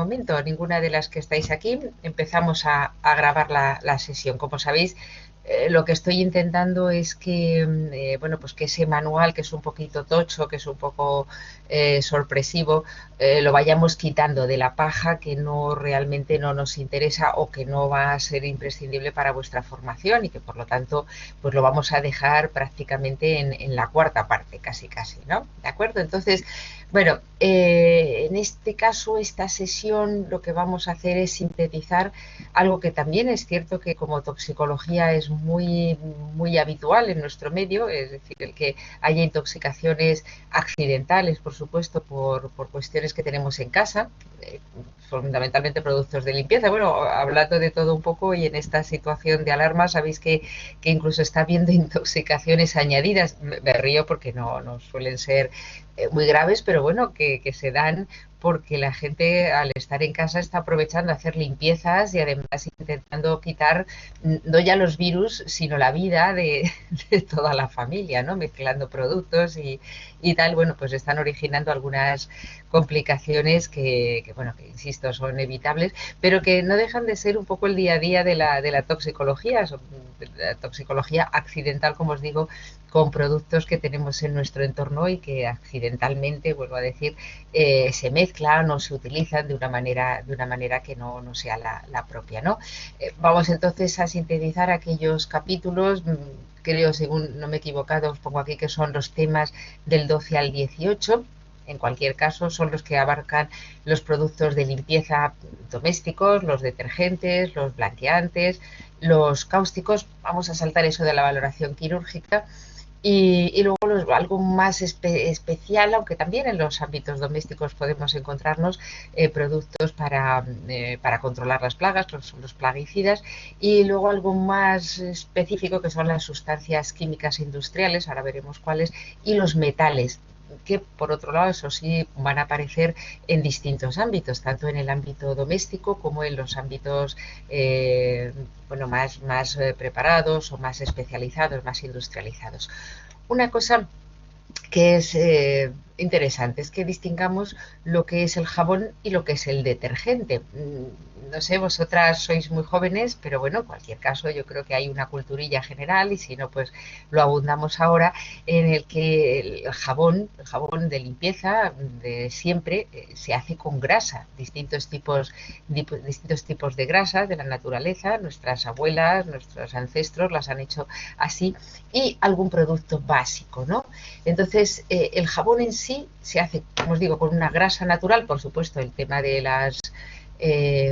momento, ninguna de las que estáis aquí, empezamos a grabar la sesión. Como sabéis, lo que estoy intentando es que, bueno, pues que ese manual, que es un poquito tocho, que es un poco sorpresivo, lo vayamos quitando de la paja que no realmente no nos interesa o que no va a ser imprescindible para vuestra formación y que por lo tanto pues lo vamos a dejar prácticamente en la cuarta parte, casi casi, ¿no? ¿De acuerdo? Entonces, bueno, en este caso, esta sesión lo que vamos a hacer es sintetizar algo que también es cierto que como toxicología es muy habitual en nuestro medio, es decir, el que haya intoxicaciones accidentales, por supuesto, por cuestiones que tenemos en casa, fundamentalmente productos de limpieza. Bueno, hablando de todo un poco y en esta situación de alarma, sabéis que incluso está habiendo intoxicaciones añadidas. Me río porque no suelen ser muy graves, pero bueno, que se dan porque la gente al estar en casa está aprovechando a hacer limpiezas y además intentando quitar no ya los virus, sino la vida de toda la familia, ¿no? Mezclando productos y tal, bueno, pues están originando algunas complicaciones bueno, que insisto, son evitables, pero que no dejan de ser un poco el día a día de la toxicología, de la toxicología accidental, como os digo, con productos que tenemos en nuestro entorno y que accidentalmente, vuelvo a decir, se mezclan o se utilizan de una manera que no sea la propia, ¿no? Vamos entonces a sintetizar aquellos capítulos, creo, según no me he equivocado, os pongo aquí que son los temas del 12 al 18. En cualquier caso, son los que abarcan los productos de limpieza domésticos, los detergentes, los blanqueantes, los cáusticos. Vamos a saltar eso de la valoración quirúrgica. Y luego algo más especial, aunque también en los ámbitos domésticos podemos encontrarnos productos para controlar las plagas, que son los plaguicidas, y luego algo más específico que son las sustancias químicas industriales, ahora veremos cuáles, y los metales, que por otro lado, eso sí, van a aparecer en distintos ámbitos, tanto en el ámbito doméstico como en los ámbitos bueno, más preparados o más especializados, más industrializados. Una cosa que es interesante es que distingamos lo que es el jabón y lo que es el detergente. No sé, vosotras sois muy jóvenes, pero bueno, en cualquier caso yo creo que hay una culturilla general y si no, pues lo abundamos ahora, en el que el jabón de limpieza de siempre se hace con grasa, distintos tipos de grasa de la naturaleza, nuestras abuelas, nuestros ancestros las han hecho así, y algún producto básico, ¿no? Entonces, el jabón en sí se hace, como os digo, con una grasa natural, por supuesto, el tema de las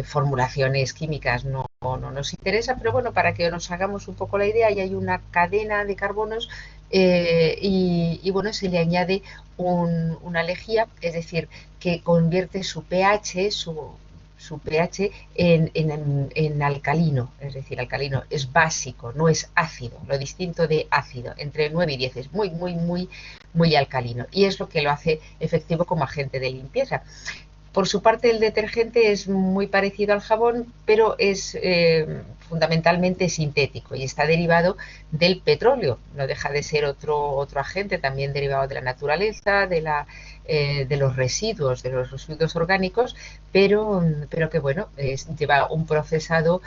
formulaciones químicas no nos interesa, pero bueno, para que nos hagamos un poco la idea, ya hay una cadena de carbonos y bueno, se le añade una lejía, es decir, que convierte su pH, su pH en alcalino, es decir, alcalino es básico, no es ácido, lo distinto de ácido, entre 9 y 10 es muy alcalino y es lo que lo hace efectivo como agente de limpieza. Por su parte, el detergente es muy parecido al jabón, pero es fundamentalmente sintético y está derivado del petróleo. No deja de ser otro agente también derivado de la naturaleza, de los residuos orgánicos, pero que bueno, lleva un procesado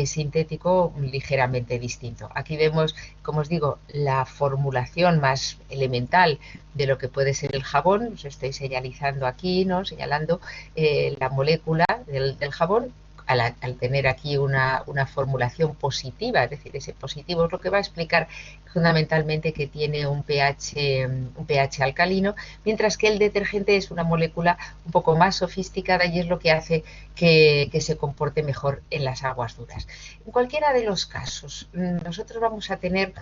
sintético ligeramente distinto. Aquí vemos, como os digo, la formulación más elemental de lo que puede ser el jabón. Os estoy señalizando aquí, ¿no? Señalando la molécula del jabón al tener aquí una formulación positiva, es decir, ese positivo es lo que va a explicar fundamentalmente que tiene un pH alcalino, mientras que el detergente es una molécula un poco más sofisticada y es lo que hace que se comporte mejor en las aguas duras. En cualquiera de los casos, nosotros vamos a tener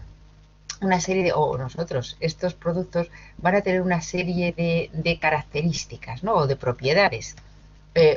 una serie estos productos van a tener una serie de características, ¿no? O de propiedades.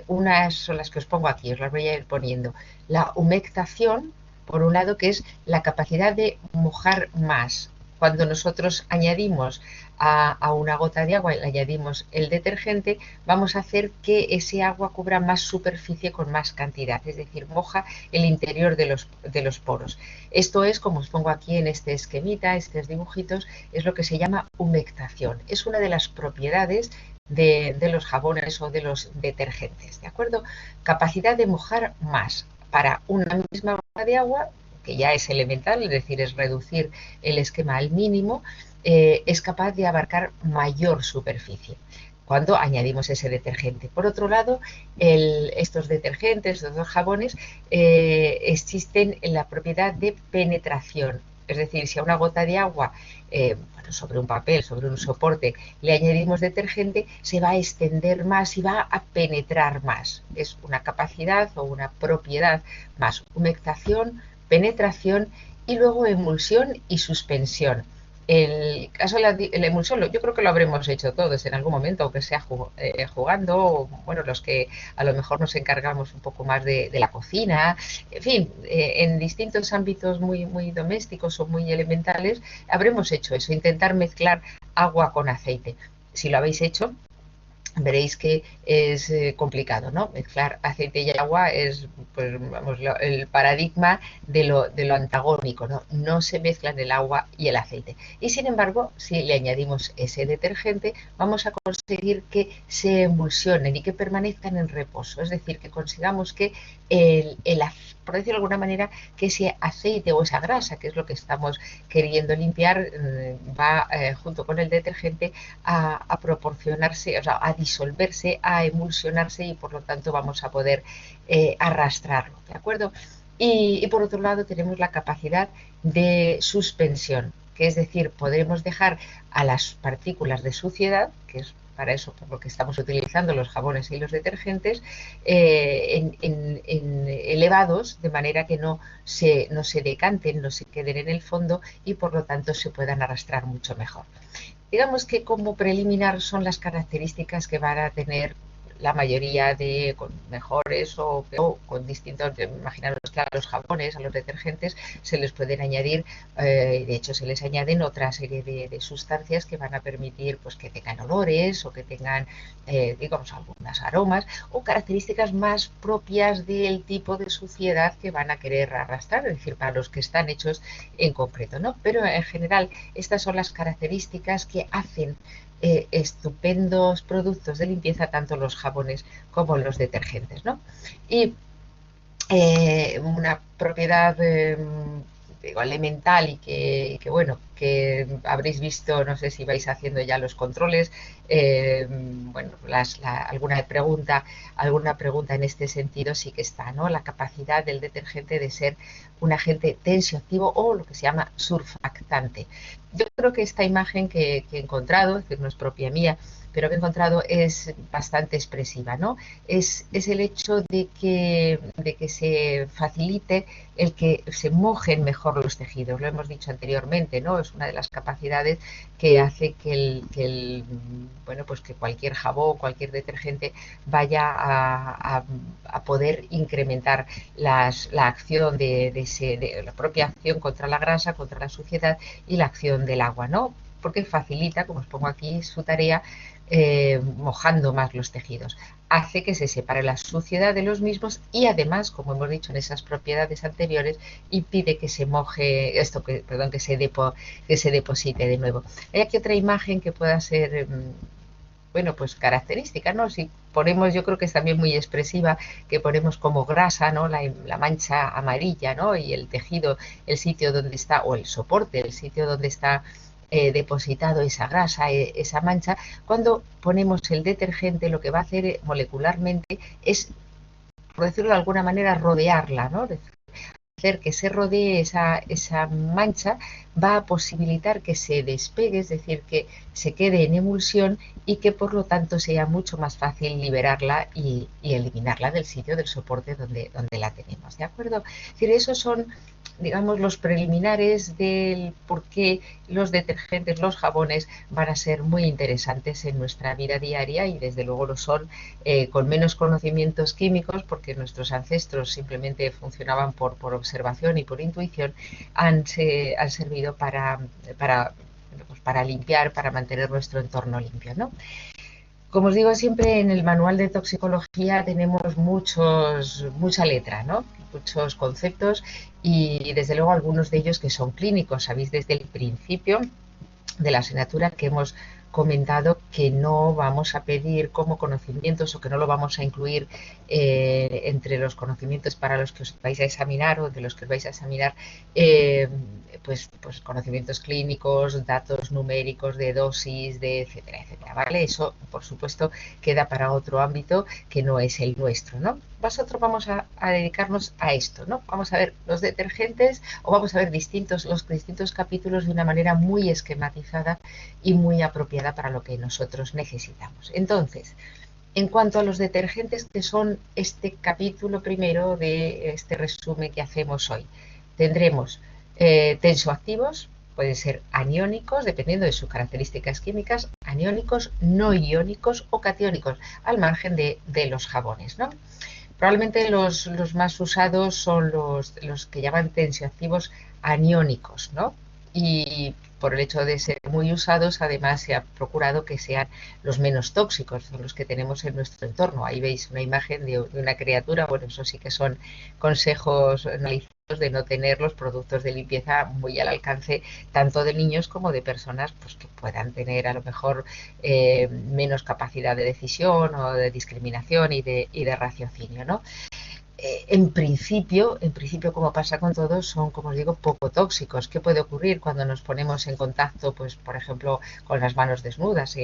Unas son las que os pongo aquí, os las voy a ir poniendo. La humectación, por un lado, que es la capacidad de mojar más. Cuando nosotros añadimos a una gota de agua, le añadimos el detergente, vamos a hacer que ese agua cubra más superficie con más cantidad, es decir, moja el interior de los poros. Esto es, como os pongo aquí en este esquemita, estos dibujitos, es lo que se llama humectación. Es una de las propiedades de los jabones o de los detergentes, ¿de acuerdo? Capacidad de mojar más para una misma gota de agua, que ya es elemental, es decir, es reducir el esquema al mínimo, es capaz de abarcar mayor superficie cuando añadimos ese detergente. Por otro lado, estos detergentes, estos jabones, existen en la propiedad de penetración. Es decir, si a una gota de agua, bueno, sobre un papel, sobre un soporte, le añadimos detergente, se va a extender más y va a penetrar más. Es una capacidad o una propiedad más. Humectación, penetración y luego emulsión y suspensión. El caso de la emulsión, yo creo que lo habremos hecho todos en algún momento, aunque sea jugando, o, bueno, los que a lo mejor nos encargamos un poco más de la cocina, en fin, en distintos ámbitos muy domésticos o muy elementales, habremos hecho eso, intentar mezclar agua con aceite. Si lo habéis hecho, veréis que es complicado, ¿no? Mezclar aceite y agua es, pues, vamos, el paradigma de lo antagónico, ¿no? No se mezclan el agua y el aceite. Y sin embargo, si le añadimos ese detergente, vamos a conseguir que se emulsionen y que permanezcan en reposo. Es decir, que consigamos que por decirlo de alguna manera, que ese aceite o esa grasa, que es lo que estamos queriendo limpiar, va junto con el detergente a proporcionarse, o sea, a disolverse, a emulsionarse y por lo tanto vamos a poder arrastrarlo, ¿de acuerdo? Y por otro lado tenemos la capacidad de suspensión, que es decir, podremos dejar a las partículas de suciedad, que es para eso por lo que estamos utilizando los jabones y los detergentes, en elevados, de manera que no se decanten, no se queden en el fondo y por lo tanto se puedan arrastrar mucho mejor. Digamos que como preliminar son las características que van a tener la mayoría de con mejores o peor, con distintos, imaginaros que a los jabones, a los detergentes, se les pueden añadir, de hecho se les añaden otra serie de sustancias que van a permitir pues que tengan olores o que tengan, digamos, algunos aromas o características más propias del tipo de suciedad que van a querer arrastrar, es decir, para los que están hechos en concreto, ¿no? Pero en general estas son las características que hacen estupendos productos de limpieza, tanto los jabones como los detergentes, ¿no? Y una propiedad digo, elemental y que, bueno, que habréis visto, no sé si vais haciendo ya los controles, bueno, alguna pregunta en este sentido sí que está, ¿no? La capacidad del detergente de ser un agente tensioactivo o lo que se llama surfactante. Yo creo que esta imagen que he encontrado, es decir, no es propia mía, pero que he encontrado es bastante expresiva, ¿no? Es el hecho de que se facilite el que se mojen mejor los tejidos. Lo hemos dicho anteriormente, ¿no? Es una de las capacidades que hace bueno, pues que cualquier jabón, cualquier detergente vaya a poder incrementar la acción de la propia acción contra la grasa, contra la suciedad y la acción del agua, ¿no? Porque facilita, como os pongo aquí, su tarea mojando más los tejidos. Hace que se separe la suciedad de los mismos y además, como hemos dicho en esas propiedades anteriores, impide que se moje, perdón, que se deposite de nuevo. Hay aquí otra imagen que pueda ser, bueno, pues característica, ¿no? Si ponemos, yo creo que es también muy expresiva, que ponemos como grasa, ¿no? La mancha amarilla, ¿no? Y el tejido, el sitio donde está, o el soporte, el sitio donde está depositado esa grasa, esa mancha. Cuando ponemos el detergente, lo que va a hacer molecularmente es, por decirlo de alguna manera, rodearla, ¿no? Hacer que se rodee esa mancha va a posibilitar que se despegue, es decir, que se quede en emulsión y que por lo tanto sea mucho más fácil liberarla y eliminarla del sitio del soporte donde la tenemos, ¿de acuerdo? Es decir, esos son, digamos, los preliminares del por qué los detergentes, los jabones van a ser muy interesantes en nuestra vida diaria y desde luego lo son con menos conocimientos químicos porque nuestros ancestros simplemente funcionaban por observación y por intuición, han servido para limpiar, para mantener nuestro entorno limpio, ¿no? Como os digo siempre, en el manual de toxicología tenemos mucha letra, ¿no? Muchos conceptos y desde luego algunos de ellos que son clínicos. Sabéis desde el principio de la asignatura que hemos comentado que no vamos a pedir como conocimientos o que no lo vamos a incluir entre los conocimientos para los que os vais a examinar o de los que os vais a examinar, pues conocimientos clínicos, datos numéricos de dosis, de etcétera, etcétera, ¿vale? Eso, por supuesto, queda para otro ámbito que no es el nuestro, ¿no? Nosotros vamos a dedicarnos a esto, ¿no? Vamos a ver los detergentes o vamos a ver los distintos capítulos de una manera muy esquematizada y muy apropiada para lo que nosotros necesitamos. Entonces, en cuanto a los detergentes, que son este capítulo primero de este resumen que hacemos hoy, tendremos tensoactivos, pueden ser aniónicos, dependiendo de sus características químicas, aniónicos, no iónicos o catiónicos, al margen de los jabones, ¿no? Probablemente los más usados son los que llaman tensioactivos aniónicos, ¿no? Y por el hecho de ser muy usados, además se ha procurado que sean los menos tóxicos, son los que tenemos en nuestro entorno. Ahí veis una imagen de una criatura, bueno, eso sí que son consejos analizados de no tener los productos de limpieza muy al alcance tanto de niños como de personas pues, que puedan tener a lo mejor menos capacidad de decisión o de discriminación y de raciocinio, ¿no? En principio, como pasa con todos, son, como os digo, poco tóxicos. ¿Qué puede ocurrir cuando nos ponemos en contacto, pues, por ejemplo, con las manos desnudas,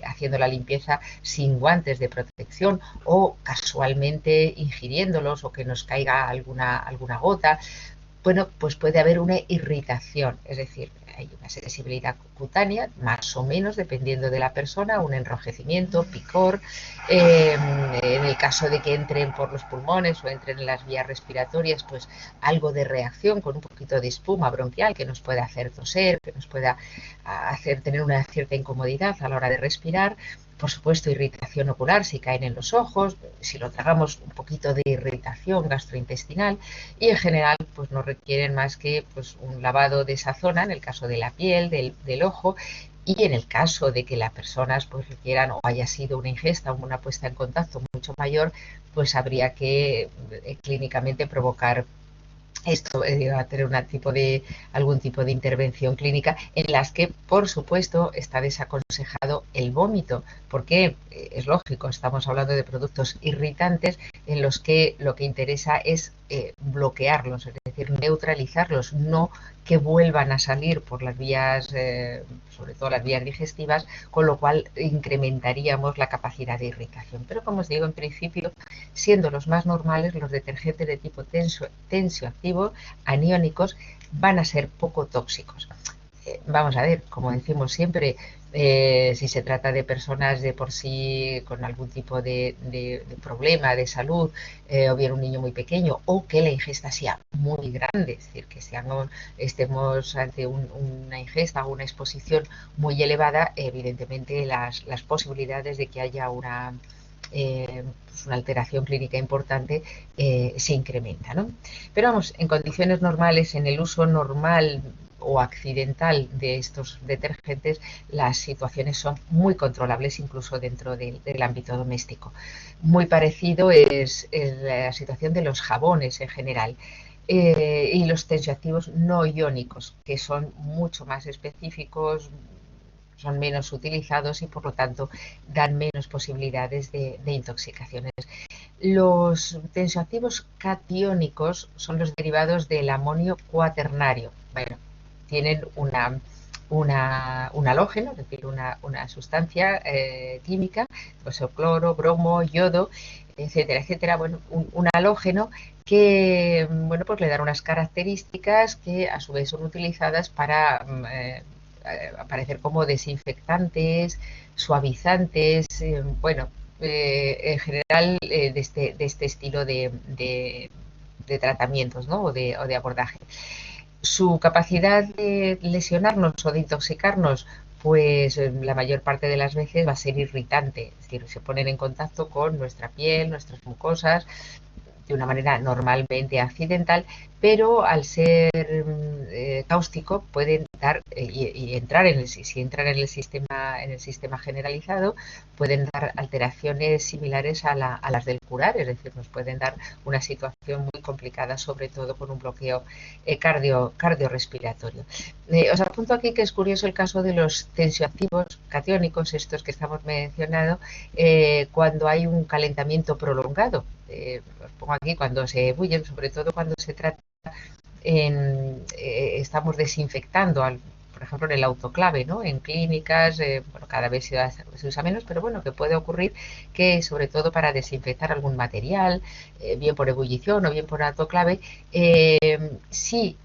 haciendo la limpieza sin guantes de protección o casualmente ingiriéndolos o que nos caiga alguna gota? Bueno, pues puede haber una irritación, es decir, hay una sensibilidad cutánea, más o menos, dependiendo de la persona, un enrojecimiento, picor. En el caso de que entren por los pulmones o entren en las vías respiratorias, pues algo de reacción con un poquito de espuma bronquial que nos pueda hacer toser, que nos pueda hacer tener una cierta incomodidad a la hora de respirar. Por supuesto, irritación ocular si caen en los ojos, si lo tragamos, un poquito de irritación gastrointestinal, y en general pues no requieren más que pues, un lavado de esa zona, en el caso de la piel, del ojo, y en el caso de que las personas pues requieran o haya sido una ingesta o una puesta en contacto mucho mayor, pues habría que clínicamente provocar esto, va a tener algún tipo de intervención clínica en las que, por supuesto, está desaconsejado el vómito, porque es lógico, estamos hablando de productos irritantes en los que lo que interesa es bloquearlos, es decir, neutralizarlos, no que vuelvan a salir por las vías, sobre todo las vías digestivas, con lo cual incrementaríamos la capacidad de irritación. Pero como os digo, en principio, siendo los más normales, los detergentes de tipo tensioactivo, aniónicos, van a ser poco tóxicos. Vamos a ver, como decimos siempre, si se trata de personas de por sí con algún tipo de problema de salud, o bien un niño muy pequeño, o que la ingesta sea muy grande, es decir, que estemos ante una ingesta o una exposición muy elevada, evidentemente las posibilidades de que haya pues una alteración clínica importante se incrementa, ¿no? Pero vamos, en condiciones normales, en el uso normal o accidental de estos detergentes, las situaciones son muy controlables incluso dentro del ámbito doméstico. Muy parecido es la situación de los jabones en general. Y los tensioactivos no iónicos, que son mucho más específicos, son menos utilizados y por lo tanto dan menos posibilidades de intoxicaciones. Los tensioactivos catiónicos son los derivados del amonio cuaternario. Bueno, tienen un halógeno, es decir, una sustancia química, pues el cloro, bromo, yodo, etcétera, etcétera. Bueno, un halógeno que, bueno, pues le dan unas características que a su vez son utilizadas para aparecer como desinfectantes, suavizantes, bueno, en general de este estilo de tratamientos, ¿no? o de abordaje. Su capacidad de lesionarnos o de intoxicarnos, pues la mayor parte de las veces va a ser irritante, es decir, se ponen en contacto con nuestra piel, nuestras mucosas, de una manera normalmente accidental, pero al ser cáustico pueden dar y entrar si entran en el sistema generalizado, pueden dar alteraciones similares a las del curar, es decir, nos pueden dar una situación muy complicada, sobre todo con un bloqueo cardiorrespiratorio. Os apunto aquí que es curioso el caso de los tensioactivos catiónicos, estos que estamos mencionando, cuando hay un calentamiento prolongado. Os pongo aquí cuando se ebullen, sobre todo cuando se trata estamos desinfectando, por ejemplo, en el autoclave, ¿no? En clínicas, bueno, cada vez se usa menos, pero bueno, que puede ocurrir que, sobre todo para desinfectar algún material, bien por ebullición o bien por autoclave, si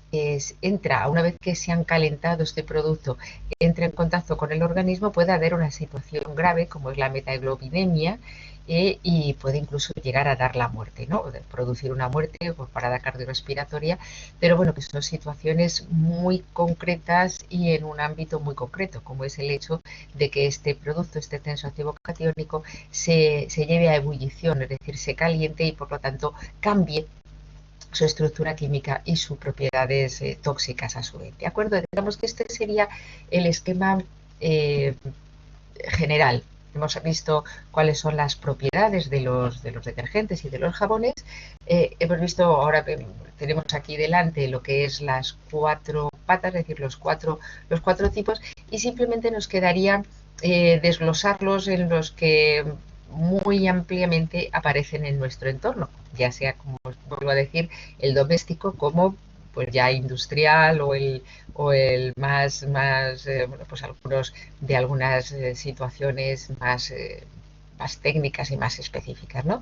entra, una vez que se han calentado este producto, entra en contacto con el organismo, puede haber una situación grave como es la metaglobinemia, y puede incluso llegar a dar la muerte, ¿no? Producir una muerte por parada cardiorrespiratoria, pero bueno, que son situaciones muy concretas y en un ámbito muy concreto, como es el hecho de que este producto, este tensoactivo catiónico, se lleve a ebullición, es decir, se caliente y por lo tanto cambie su estructura química y sus propiedades tóxicas a su vez. ¿De acuerdo? Digamos que este sería el esquema general. Hemos visto cuáles son las propiedades de los detergentes y de los jabones. Hemos visto, ahora tenemos aquí delante lo que es las 4 patas, es decir, los cuatro tipos, y simplemente nos quedaría desglosarlos en los que muy ampliamente aparecen en nuestro entorno, ya sea, como os vuelvo a decir, el doméstico como pues ya industrial o el más bueno, pues algunos de algunas situaciones más técnicas y más específicas, ¿no?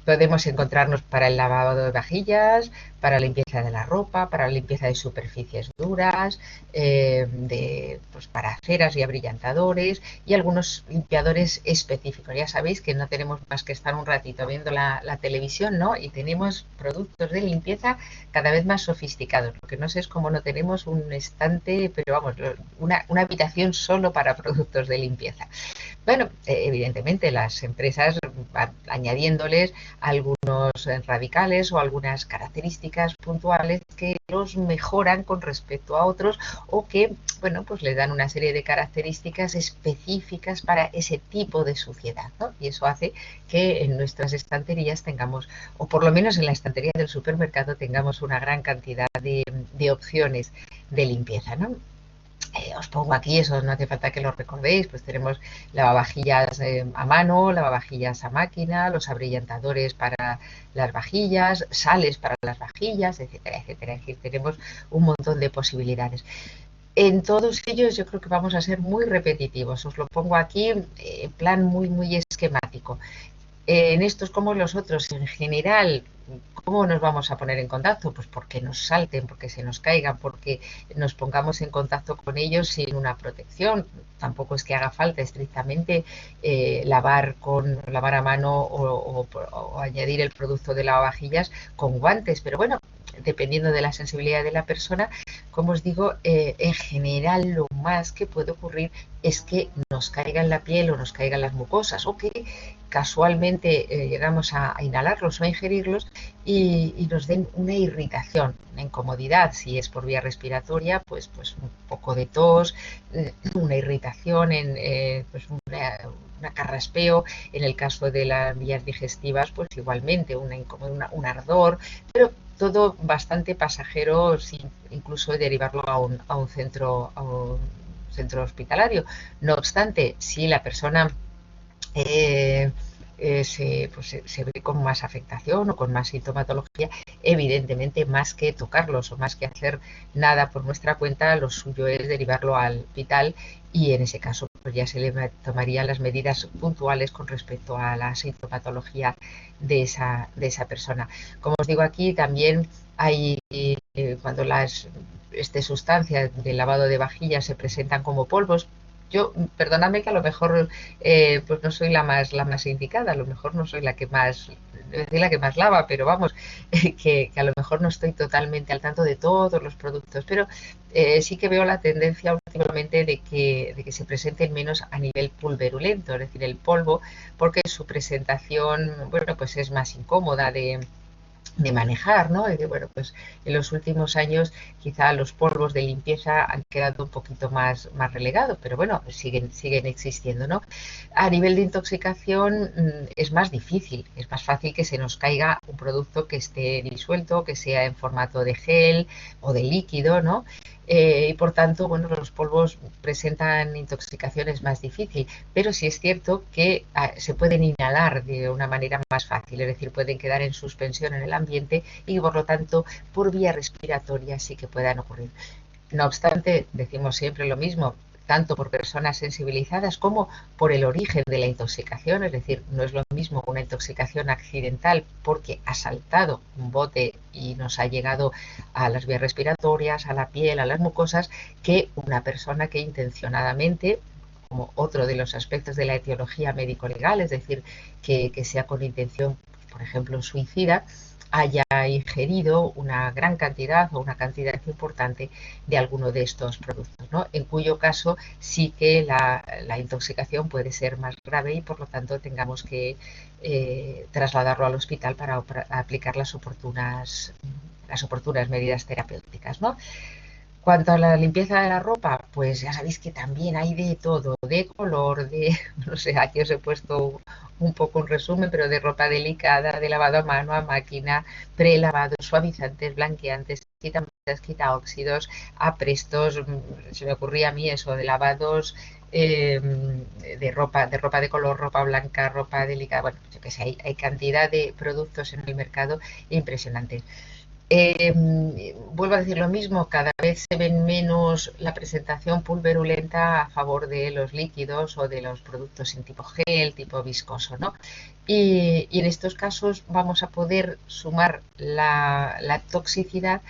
Podemos encontrarnos para el lavado de vajillas, para la limpieza de la ropa, para la limpieza de superficies duras, pues para ceras y abrillantadores y algunos limpiadores específicos. Ya sabéis que no tenemos más que estar un ratito viendo la televisión, ¿no? Y tenemos productos de limpieza cada vez más sofisticados. Lo que no sé es cómo no tenemos un estante, pero vamos, una habitación solo para productos de limpieza. Bueno, evidentemente las empresas van añadiéndoles algunos radicales o algunas características puntuales que los mejoran con respecto a otros o que, bueno, pues le dan una serie de características específicas para ese tipo de suciedad, ¿no? Y eso hace que en nuestras estanterías tengamos, o por lo menos en la estantería del supermercado, tengamos una gran cantidad de opciones de limpieza, ¿no? Os pongo aquí, eso no hace falta que lo recordéis, pues tenemos lavavajillas a mano, lavavajillas a máquina, los abrillantadores para las vajillas, sales para las vajillas, etcétera, etcétera. Es decir, tenemos un montón de posibilidades. En todos ellos yo creo que vamos a ser muy repetitivos. Os lo pongo aquí en plan muy esquemático. En estos como en los otros, en general, ¿cómo nos vamos a poner en contacto? Pues porque nos salten, porque se nos caigan, porque nos pongamos en contacto con ellos sin una protección. Tampoco es que haga falta estrictamente lavar a mano o añadir el producto de lavavajillas con guantes, pero bueno, dependiendo de la sensibilidad de la persona, como os digo, en general lo más que puede ocurrir es que nos caiga en la piel o nos caigan las mucosas o que casualmente llegamos a inhalarlos o a ingerirlos y nos den una irritación, una incomodidad. Si es por vía respiratoria, pues un poco de tos, una irritación, pues un carraspeo. En el caso de las vías digestivas, pues igualmente un ardor, pero todo bastante pasajero, sin incluso derivarlo a un centro hospitalario. No obstante, si la persona se ve con más afectación o con más sintomatología, evidentemente más que tocarlos o más que hacer nada por nuestra cuenta, lo suyo es derivarlo al hospital y en ese caso pues ya se le tomarían las medidas puntuales con respecto a la sintomatología de esa persona. Como os digo aquí, también hay cuando las sustancias del lavado de vajillas se presentan como polvos. Yo, perdóname que a lo mejor pues no soy la más indicada, a lo mejor no soy la que más lava, pero vamos, que a lo mejor no estoy totalmente al tanto de todos los productos, pero sí que veo la tendencia últimamente de que se presenten menos a nivel pulverulento, es decir, el polvo, porque su presentación, bueno, pues es más incómoda de manejar, ¿no? Y que, bueno, pues en los últimos años quizá los polvos de limpieza han quedado un poquito más relegados, pero bueno, siguen existiendo, ¿no? A nivel de intoxicación es más difícil, es más fácil que se nos caiga un producto que esté disuelto, que sea en formato de gel o de líquido, ¿no? Y por tanto, bueno, los polvos presentan intoxicaciones más difíciles, pero sí es cierto que se pueden inhalar de una manera más fácil, es decir, pueden quedar en suspensión en el ambiente y por lo tanto por vía respiratoria sí que puedan ocurrir. No obstante, decimos siempre lo mismo, tanto por personas sensibilizadas como por el origen de la intoxicación, es decir, no es lo mismo una intoxicación accidental porque ha saltado un bote y nos ha llegado a las vías respiratorias, a la piel, a las mucosas, que una persona que intencionadamente, como otro de los aspectos de la etiología médico-legal, es decir, que sea con intención, por ejemplo, suicida, haya ingerido una gran cantidad o una cantidad importante de alguno de estos productos, ¿no? En cuyo caso sí que la intoxicación puede ser más grave y por lo tanto tengamos que trasladarlo al hospital para aplicar las oportunas medidas terapéuticas, ¿no? Cuanto a la limpieza de la ropa, pues ya sabéis que también hay de todo, de color, de, no sé, aquí os he puesto un poco un resumen, pero de ropa delicada, de lavado a mano, a máquina, prelavado, suavizantes, blanqueantes, quita óxidos, aprestos, se me ocurría a mí eso, de lavados de ropa de color, ropa blanca, ropa delicada, bueno, yo que sé, hay cantidad de productos en el mercado impresionantes. Vuelvo a decir lo mismo, cada vez se ven menos la presentación pulverulenta a favor de los líquidos o de los productos en tipo gel, tipo viscoso, ¿no? Y en estos casos vamos a poder sumar la toxicidad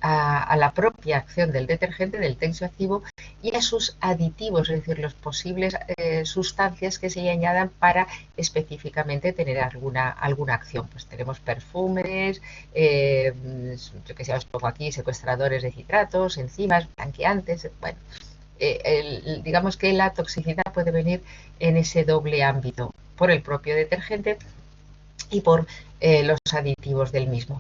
a la propia acción del detergente, del tensioactivo, y a sus aditivos, es decir, las posibles sustancias que se añadan para específicamente tener alguna acción. Pues tenemos perfumes, yo que sé, os pongo aquí secuestradores de citratos, enzimas, blanqueantes, bueno, digamos que la toxicidad puede venir en ese doble ámbito, por el propio detergente y por los aditivos del mismo.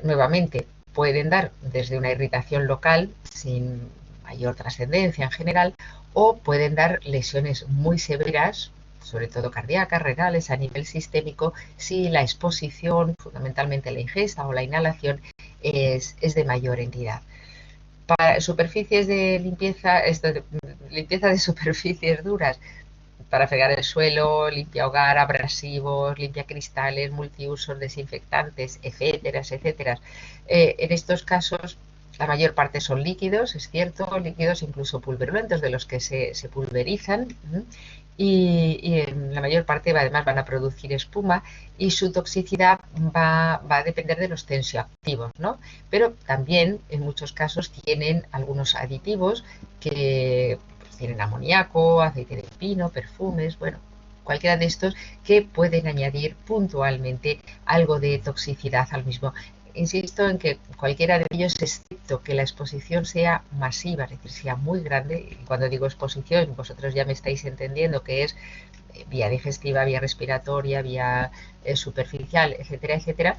Nuevamente, pueden dar desde una irritación local sin mayor trascendencia en general, o pueden dar lesiones muy severas, sobre todo cardíacas, renales, a nivel sistémico, si la exposición, fundamentalmente la ingesta o la inhalación, es de mayor entidad. Para superficies de limpieza de superficies duras, para fregar el suelo, limpia hogar, abrasivos, limpia cristales, multiusos, desinfectantes, etcétera, etcétera. En estos casos, la mayor parte son líquidos, es cierto, líquidos incluso pulverulentos, de los que se pulverizan, y en la mayor parte además van a producir espuma y su toxicidad va a depender de los tensioactivos, ¿no? Pero también en muchos casos tienen algunos aditivos que tienen amoníaco, aceite de pino, perfumes, bueno, cualquiera de estos que pueden añadir puntualmente algo de toxicidad al mismo. Insisto en que cualquiera de ellos, excepto que la exposición sea masiva, es decir, sea muy grande, y cuando digo exposición, vosotros ya me estáis entendiendo que es vía digestiva, vía respiratoria, vía superficial, etcétera, etcétera.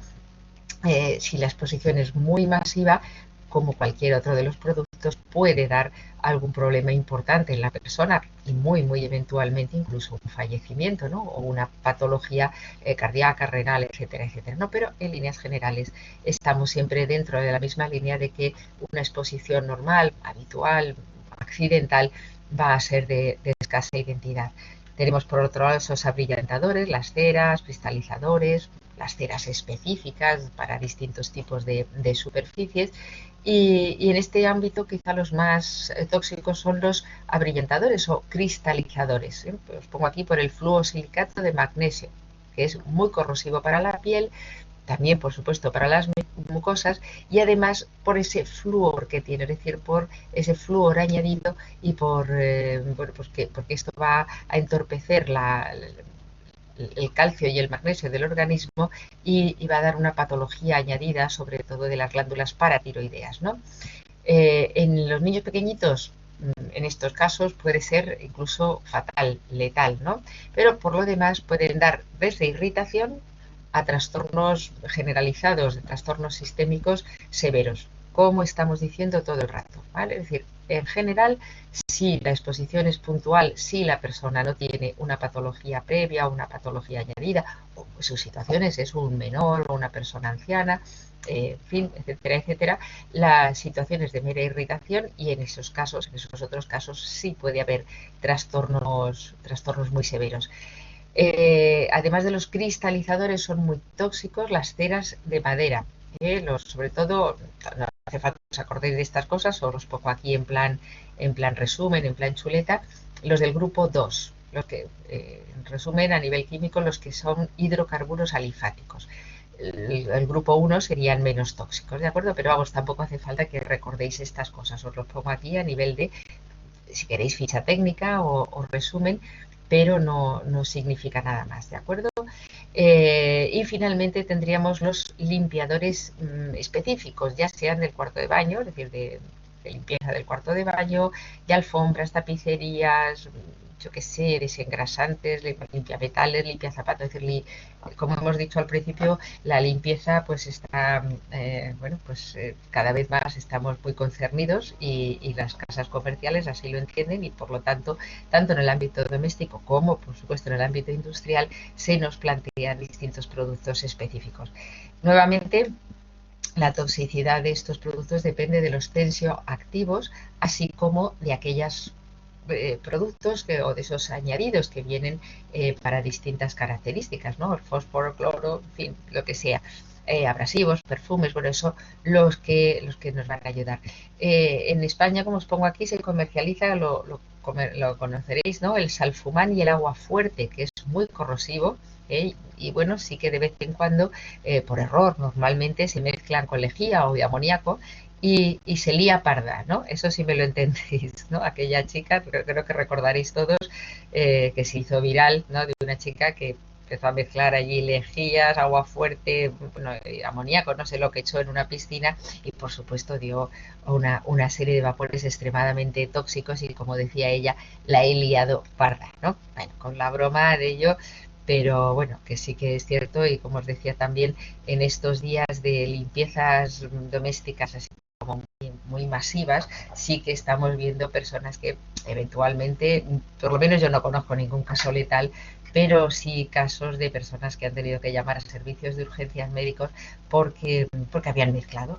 Si la exposición es muy masiva, como cualquier otro de los productos, puede dar algún problema importante en la persona y muy eventualmente incluso un fallecimiento, ¿no? O una patología cardíaca, renal, etcétera, etcétera, ¿no? Pero en líneas generales estamos siempre dentro de la misma línea de que una exposición normal, habitual, accidental, va a ser de escasa identidad. Tenemos por otro lado esos abrillantadores, las ceras, cristalizadores, las ceras específicas para distintos tipos de superficies, y en este ámbito quizá los más tóxicos son los abrillantadores o cristalizadores. Pues os pongo aquí por el fluosilicato de magnesio, que es muy corrosivo para la piel, también por supuesto para las mucosas, y además por ese flúor que tiene, es decir, por ese flúor añadido y bueno, pues porque esto va a entorpecer el calcio y el magnesio del organismo y va a dar una patología añadida, sobre todo de las glándulas paratiroideas, ¿no? En los niños pequeñitos, en estos casos puede ser incluso fatal, letal, ¿no? Pero por lo demás pueden dar desde irritación a trastornos generalizados, de trastornos sistémicos severos, como estamos diciendo todo el rato, ¿vale? Es decir, en general, si la exposición es puntual, si la persona no tiene una patología previa o una patología añadida, o sus situaciones es un menor o una persona anciana, en fin, etcétera, etcétera, las situaciones de mera irritación, y en esos casos, en esos otros casos, sí puede haber trastornos muy severos. Además de los cristalizadores, son muy tóxicos las ceras de madera. Sobre todo, no hace falta que os acordéis de estas cosas, os los pongo aquí en plan resumen, en plan chuleta. Los del grupo 2, los que, en resumen, a nivel químico, los que son hidrocarburos alifáticos. El grupo 1 serían menos tóxicos, ¿de acuerdo? Pero vamos, tampoco hace falta que recordéis estas cosas, os los pongo aquí a nivel de, si queréis, ficha técnica o resumen, pero no significa nada más, ¿de acuerdo? Y finalmente tendríamos los limpiadores específicos, ya sean del cuarto de baño, es decir, de limpieza del cuarto de baño, de alfombras, tapicerías, yo qué sé, desengrasantes, limpia metales, limpia zapatos, es decir, como hemos dicho al principio, la limpieza pues está, bueno, pues cada vez más estamos muy concernidos, y las casas comerciales así lo entienden, y por lo tanto, tanto en el ámbito doméstico como, por supuesto, en el ámbito industrial, se nos plantean distintos productos específicos. Nuevamente, la toxicidad de estos productos depende de los tensioactivos, así como de aquellos productos o de esos añadidos que vienen para distintas características, ¿no? El fósforo, cloro, en fin, lo que sea. Abrasivos, perfumes, bueno, eso los que nos van a ayudar. En España, como os pongo aquí, se comercializa, lo conoceréis, ¿no? El salfumán y el agua fuerte, que es muy corrosivo, y bueno, sí que de vez en cuando, por error, normalmente se mezclan con lejía o de amoníaco, y se lía parda, ¿no? Eso sí me lo entendéis, ¿no? Aquella chica, creo que recordaréis todos, que se hizo viral, ¿no? De una chica que empezó a mezclar allí lejías, agua fuerte, bueno, amoníaco, no sé lo que echó en una piscina, y por supuesto dio una serie de vapores extremadamente tóxicos, y como decía ella, la he liado parda, ¿no? Bueno, con la broma de ello, pero bueno, que sí que es cierto, y como os decía también, en estos días de limpiezas domésticas así como muy masivas, sí que estamos viendo personas que eventualmente, por lo menos yo no conozco ningún caso letal, pero sí casos de personas que han tenido que llamar a servicios de urgencias médicos porque habían mezclado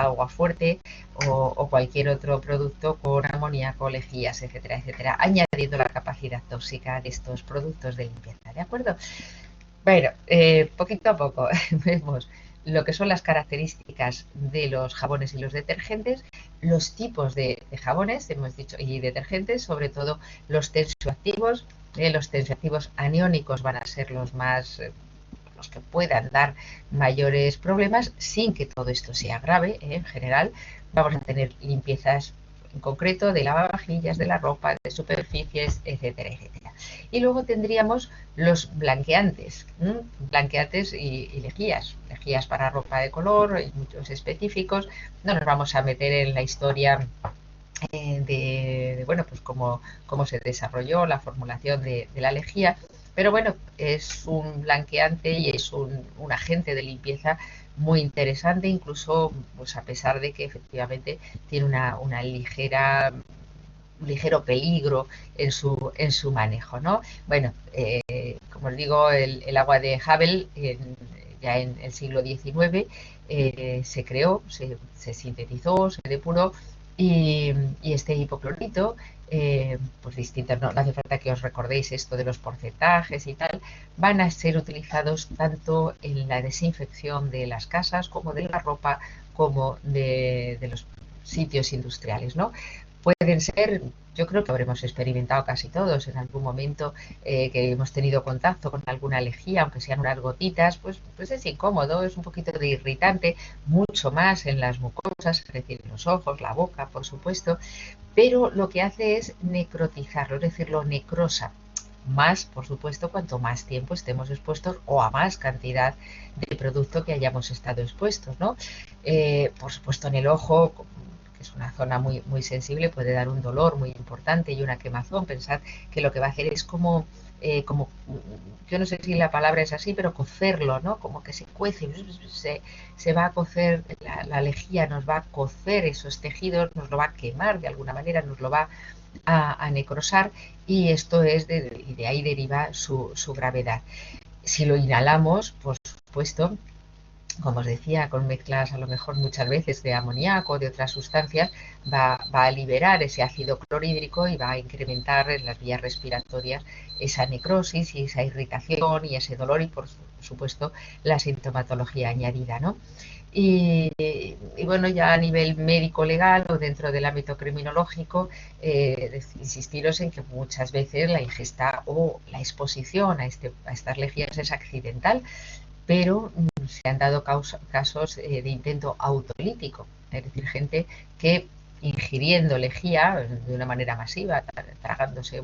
agua fuerte o cualquier otro producto con amoníaco, lejías, etcétera, etcétera, añadiendo la capacidad tóxica de estos productos de limpieza, ¿de acuerdo? Bueno, poquito a poco vemos lo que son las características de los jabones y los detergentes, los tipos de jabones, hemos dicho, y detergentes, sobre todo los tensioactivos. Los tensioactivos aniónicos van a ser los que puedan dar mayores problemas, sin que todo esto sea grave. En general, vamos a tener limpiezas en concreto de lavavajillas, de la ropa, de superficies, etcétera, etcétera. Y luego tendríamos los blanqueantes, blanqueantes y lejías para ropa de color, hay muchos específicos. No nos vamos a meter en la historia bueno, pues cómo se desarrolló la formulación de la lejía, pero bueno, es un blanqueante y es un agente de limpieza muy interesante, incluso pues a pesar de que efectivamente tiene una un ligero peligro en su manejo, ¿no? Bueno, como os digo, el agua de Havel ya en el siglo XIX se creó, se sintetizó, se depuró, y este hipoclorito, pues distintas, no hace falta que os recordéis esto de los porcentajes y tal, van a ser utilizados tanto en la desinfección de las casas como de la ropa, como de los sitios industriales, ¿no? Pueden ser, yo creo que habremos experimentado casi todos en algún momento, que hemos tenido contacto con alguna lejía, aunque sean unas gotitas, pues es incómodo, es un poquito de irritante, mucho más en las mucosas, es decir, en los ojos, la boca, por supuesto, pero lo que hace es necrotizarlo, es decir, lo necrosa. Más, por supuesto, cuanto más tiempo estemos expuestos o a más cantidad de producto que hayamos estado expuestos, ¿no? Por supuesto, en el ojo, que es una zona muy sensible, puede dar un dolor muy importante y una quemazón. Pensad que lo que va a hacer es como como, yo no sé si la palabra es así, pero cocerlo, ¿no? Como que se cuece, se va a cocer, la lejía nos va a cocer esos tejidos, nos lo va a quemar de alguna manera, nos lo va a necrosar, y esto es y de ahí deriva su gravedad. Si lo inhalamos, por supuesto, como os decía, con mezclas a lo mejor muchas veces de amoníaco o de otras sustancias, va a liberar ese ácido clorhídrico y va a incrementar en las vías respiratorias esa necrosis y esa irritación y ese dolor y, por supuesto, la sintomatología añadida, ¿no? Y bueno, ya a nivel médico-legal o dentro del ámbito criminológico, insistiros en que muchas veces la ingesta o la exposición a estas lejías es accidental, pero se han dado casos de intento autolítico, es decir, gente que ingiriendo lejía de una manera masiva, tragándose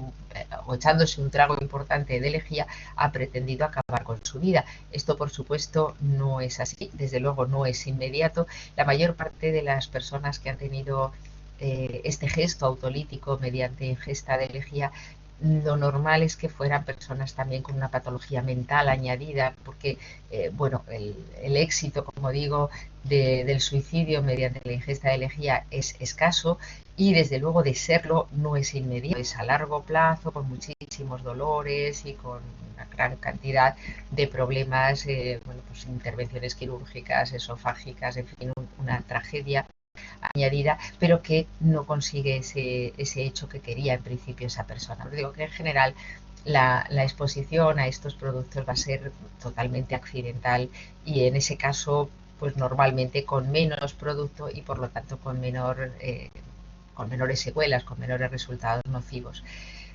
o echándose un trago importante de lejía, ha pretendido acabar con su vida. Esto, por supuesto, no es así, desde luego no es inmediato. La mayor parte de las personas que han tenido este gesto autolítico mediante ingesta de lejía, lo normal es que fueran personas también con una patología mental añadida, porque bueno, el éxito, como digo, del suicidio mediante la ingesta de lejía es escaso, y desde luego de serlo no es inmediato, es a largo plazo, con muchísimos dolores y con una gran cantidad de problemas, bueno, pues intervenciones quirúrgicas, esofágicas, en fin, una tragedia añadida, pero que no consigue ese hecho que quería en principio esa persona. Os digo que en general la exposición a estos productos va a ser totalmente accidental, y en ese caso, pues normalmente con menos producto y por lo tanto con menores secuelas, con menores resultados nocivos.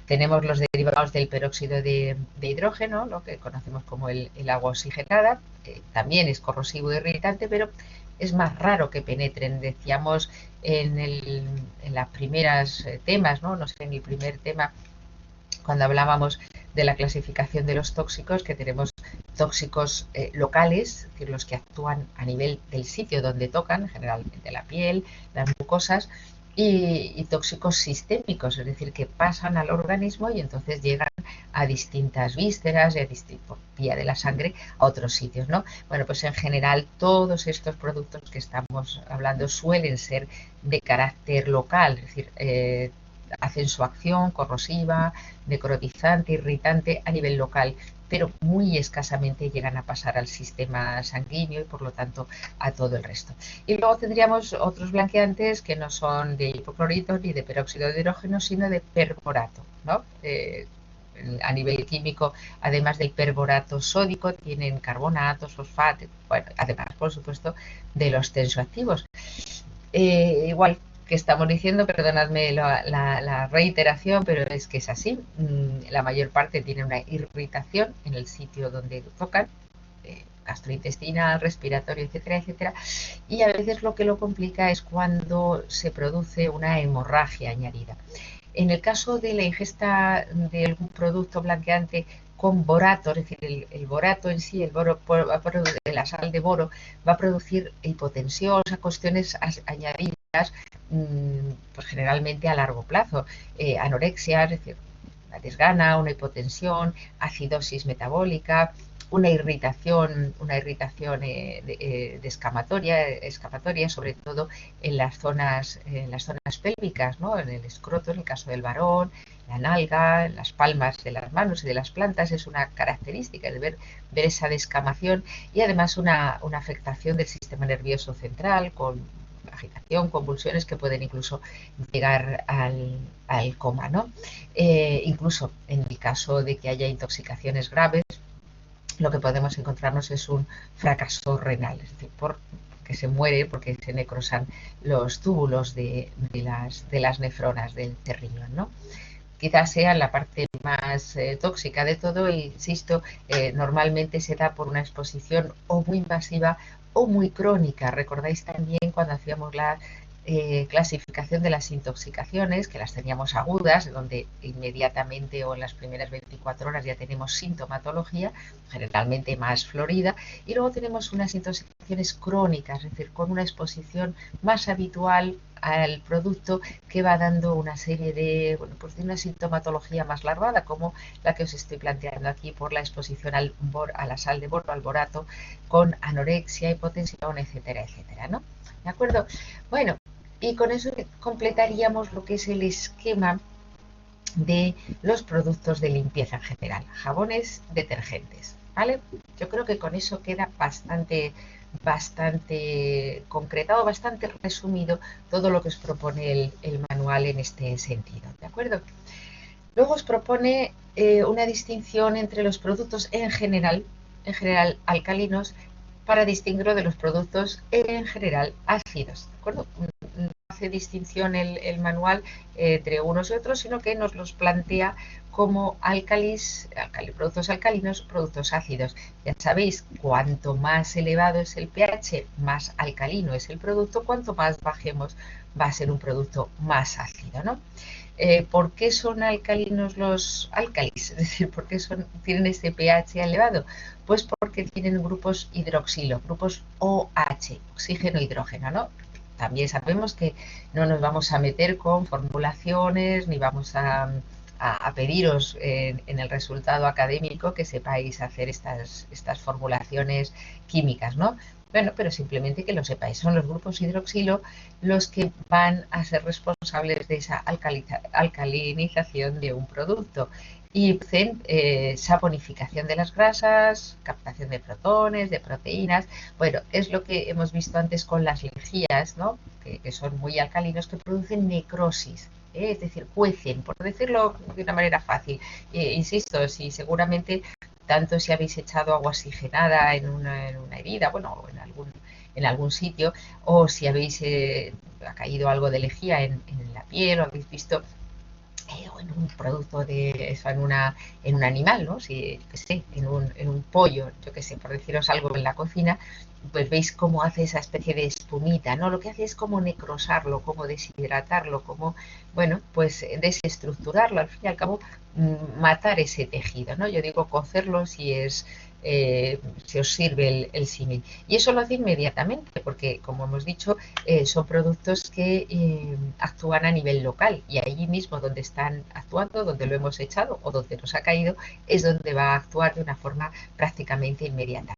Tenemos los derivados del peróxido de hidrógeno, lo que conocemos como el agua oxigenada, que también es corrosivo e irritante, pero es más raro que penetren. Decíamos en las primeras temas, ¿no? No sé, en el primer tema, cuando hablábamos de la clasificación de los tóxicos, que tenemos tóxicos locales, es decir, los que actúan a nivel del sitio donde tocan, generalmente la piel, las mucosas, y tóxicos sistémicos, es decir, que pasan al organismo y entonces llegan a distintas vísceras y por vía de la sangre a otros sitios, ¿no? Bueno, pues en general todos estos productos que estamos hablando suelen ser de carácter local, es decir, hacen su acción corrosiva, necrotizante, irritante a nivel local, pero muy escasamente llegan a pasar al sistema sanguíneo y por lo tanto a todo el resto. Y luego tendríamos otros blanqueantes que no son de hipoclorito ni de peróxido de hidrógeno, sino de perborato, ¿no? A nivel químico, además del perborato sódico, tienen carbonatos, fosfatos, bueno, además, por supuesto, de los tensoactivos. Igual que estamos diciendo, perdonadme la reiteración, pero es que es así. La mayor parte tiene una irritación en el sitio donde tocan, gastrointestinal, respiratorio, etcétera, etcétera, y a veces lo que lo complica es cuando se produce una hemorragia añadida. En el caso de la ingesta de algún producto blanqueante con borato, es decir, el borato en sí, la sal de boro, va a producir hipotensión, o sea, cuestiones añadidas, pues generalmente a largo plazo, anorexia, es decir, una desgana, una hipotensión, acidosis metabólica, una irritación de escapatoria, sobre todo en las zonas pélvicas, ¿no? En el escroto, en el caso del varón, la nalga, en las palmas de las manos y de las plantas, es una característica de ver esa descamación, y además una afectación del sistema nervioso central con agitación, convulsiones que pueden incluso llegar al coma, ¿no? Incluso en el caso de que haya intoxicaciones graves, lo que podemos encontrarnos es un fracaso renal, es decir, que se muere porque se necrosan los túbulos de las nefronas del riñón, ¿no? Quizás sea la parte más tóxica de todo, e insisto, normalmente se da por una exposición o muy invasiva o muy crónica. Recordáis también cuando hacíamos clasificación de las intoxicaciones, que las teníamos agudas, donde inmediatamente o en las primeras 24 horas ya tenemos sintomatología, generalmente más florida, y luego tenemos unas intoxicaciones crónicas, es decir, con una exposición más habitual al producto que va dando una serie de, bueno, pues de una sintomatología más larvada, como la que os estoy planteando aquí por la exposición a la sal de boro, al borato, con anorexia, hipotensión, etcétera, etcétera, ¿no? ¿De acuerdo? Bueno, y con eso completaríamos lo que es el esquema de los productos de limpieza en general, jabones, detergentes, ¿vale? Yo creo que con eso queda bastante concretado, bastante resumido todo lo que os propone el manual en este sentido, ¿de acuerdo? Luego os propone una distinción entre los productos en general alcalinos, para distinguirlo de los productos en general ácidos, ¿de acuerdo? No hace distinción el manual entre unos y otros, sino que nos los plantea como productos alcalinos, productos ácidos. Ya sabéis, cuanto más elevado es el pH, más alcalino es el producto, cuanto más bajemos va a ser un producto más ácido, ¿no? ¿Por qué son alcalinos los álcalis? Es decir, ¿por qué tienen este pH elevado? Pues porque tienen grupos hidroxilo, grupos OH, oxígeno, hidrógeno, ¿no? También sabemos que no nos vamos a meter con formulaciones ni vamos a pediros en el resultado académico que sepáis hacer estas formulaciones químicas, ¿no? Bueno, pero simplemente que lo sepáis, son los grupos hidroxilo los que van a ser responsables de esa alcalinización de un producto y hacen saponificación de las grasas, captación de protones, de proteínas. Bueno, es lo que hemos visto antes con las lejías, ¿no? Que son muy alcalinos, que producen necrosis. Es decir, cuecen, por decirlo de una manera fácil. Insisto, si seguramente tanto si habéis echado agua oxigenada en una herida, bueno, en algún sitio, o si habéis ha caído algo de lejía en la piel, o habéis visto o en un producto de eso, en un animal, ¿no? Si, que sé, en un pollo, yo qué sé, por deciros algo en la cocina, pues veis cómo hace esa especie de espumita, ¿no? Lo que hace es como necrosarlo, como deshidratarlo, como, bueno, pues desestructurarlo, al fin y al cabo, matar ese tejido, ¿no? Yo digo cocerlo si os sirve el símil. Y eso lo hace inmediatamente, porque, como hemos dicho, son productos que actúan a nivel local y allí mismo donde están actuando, donde lo hemos echado o donde nos ha caído, es donde va a actuar de una forma prácticamente inmediata.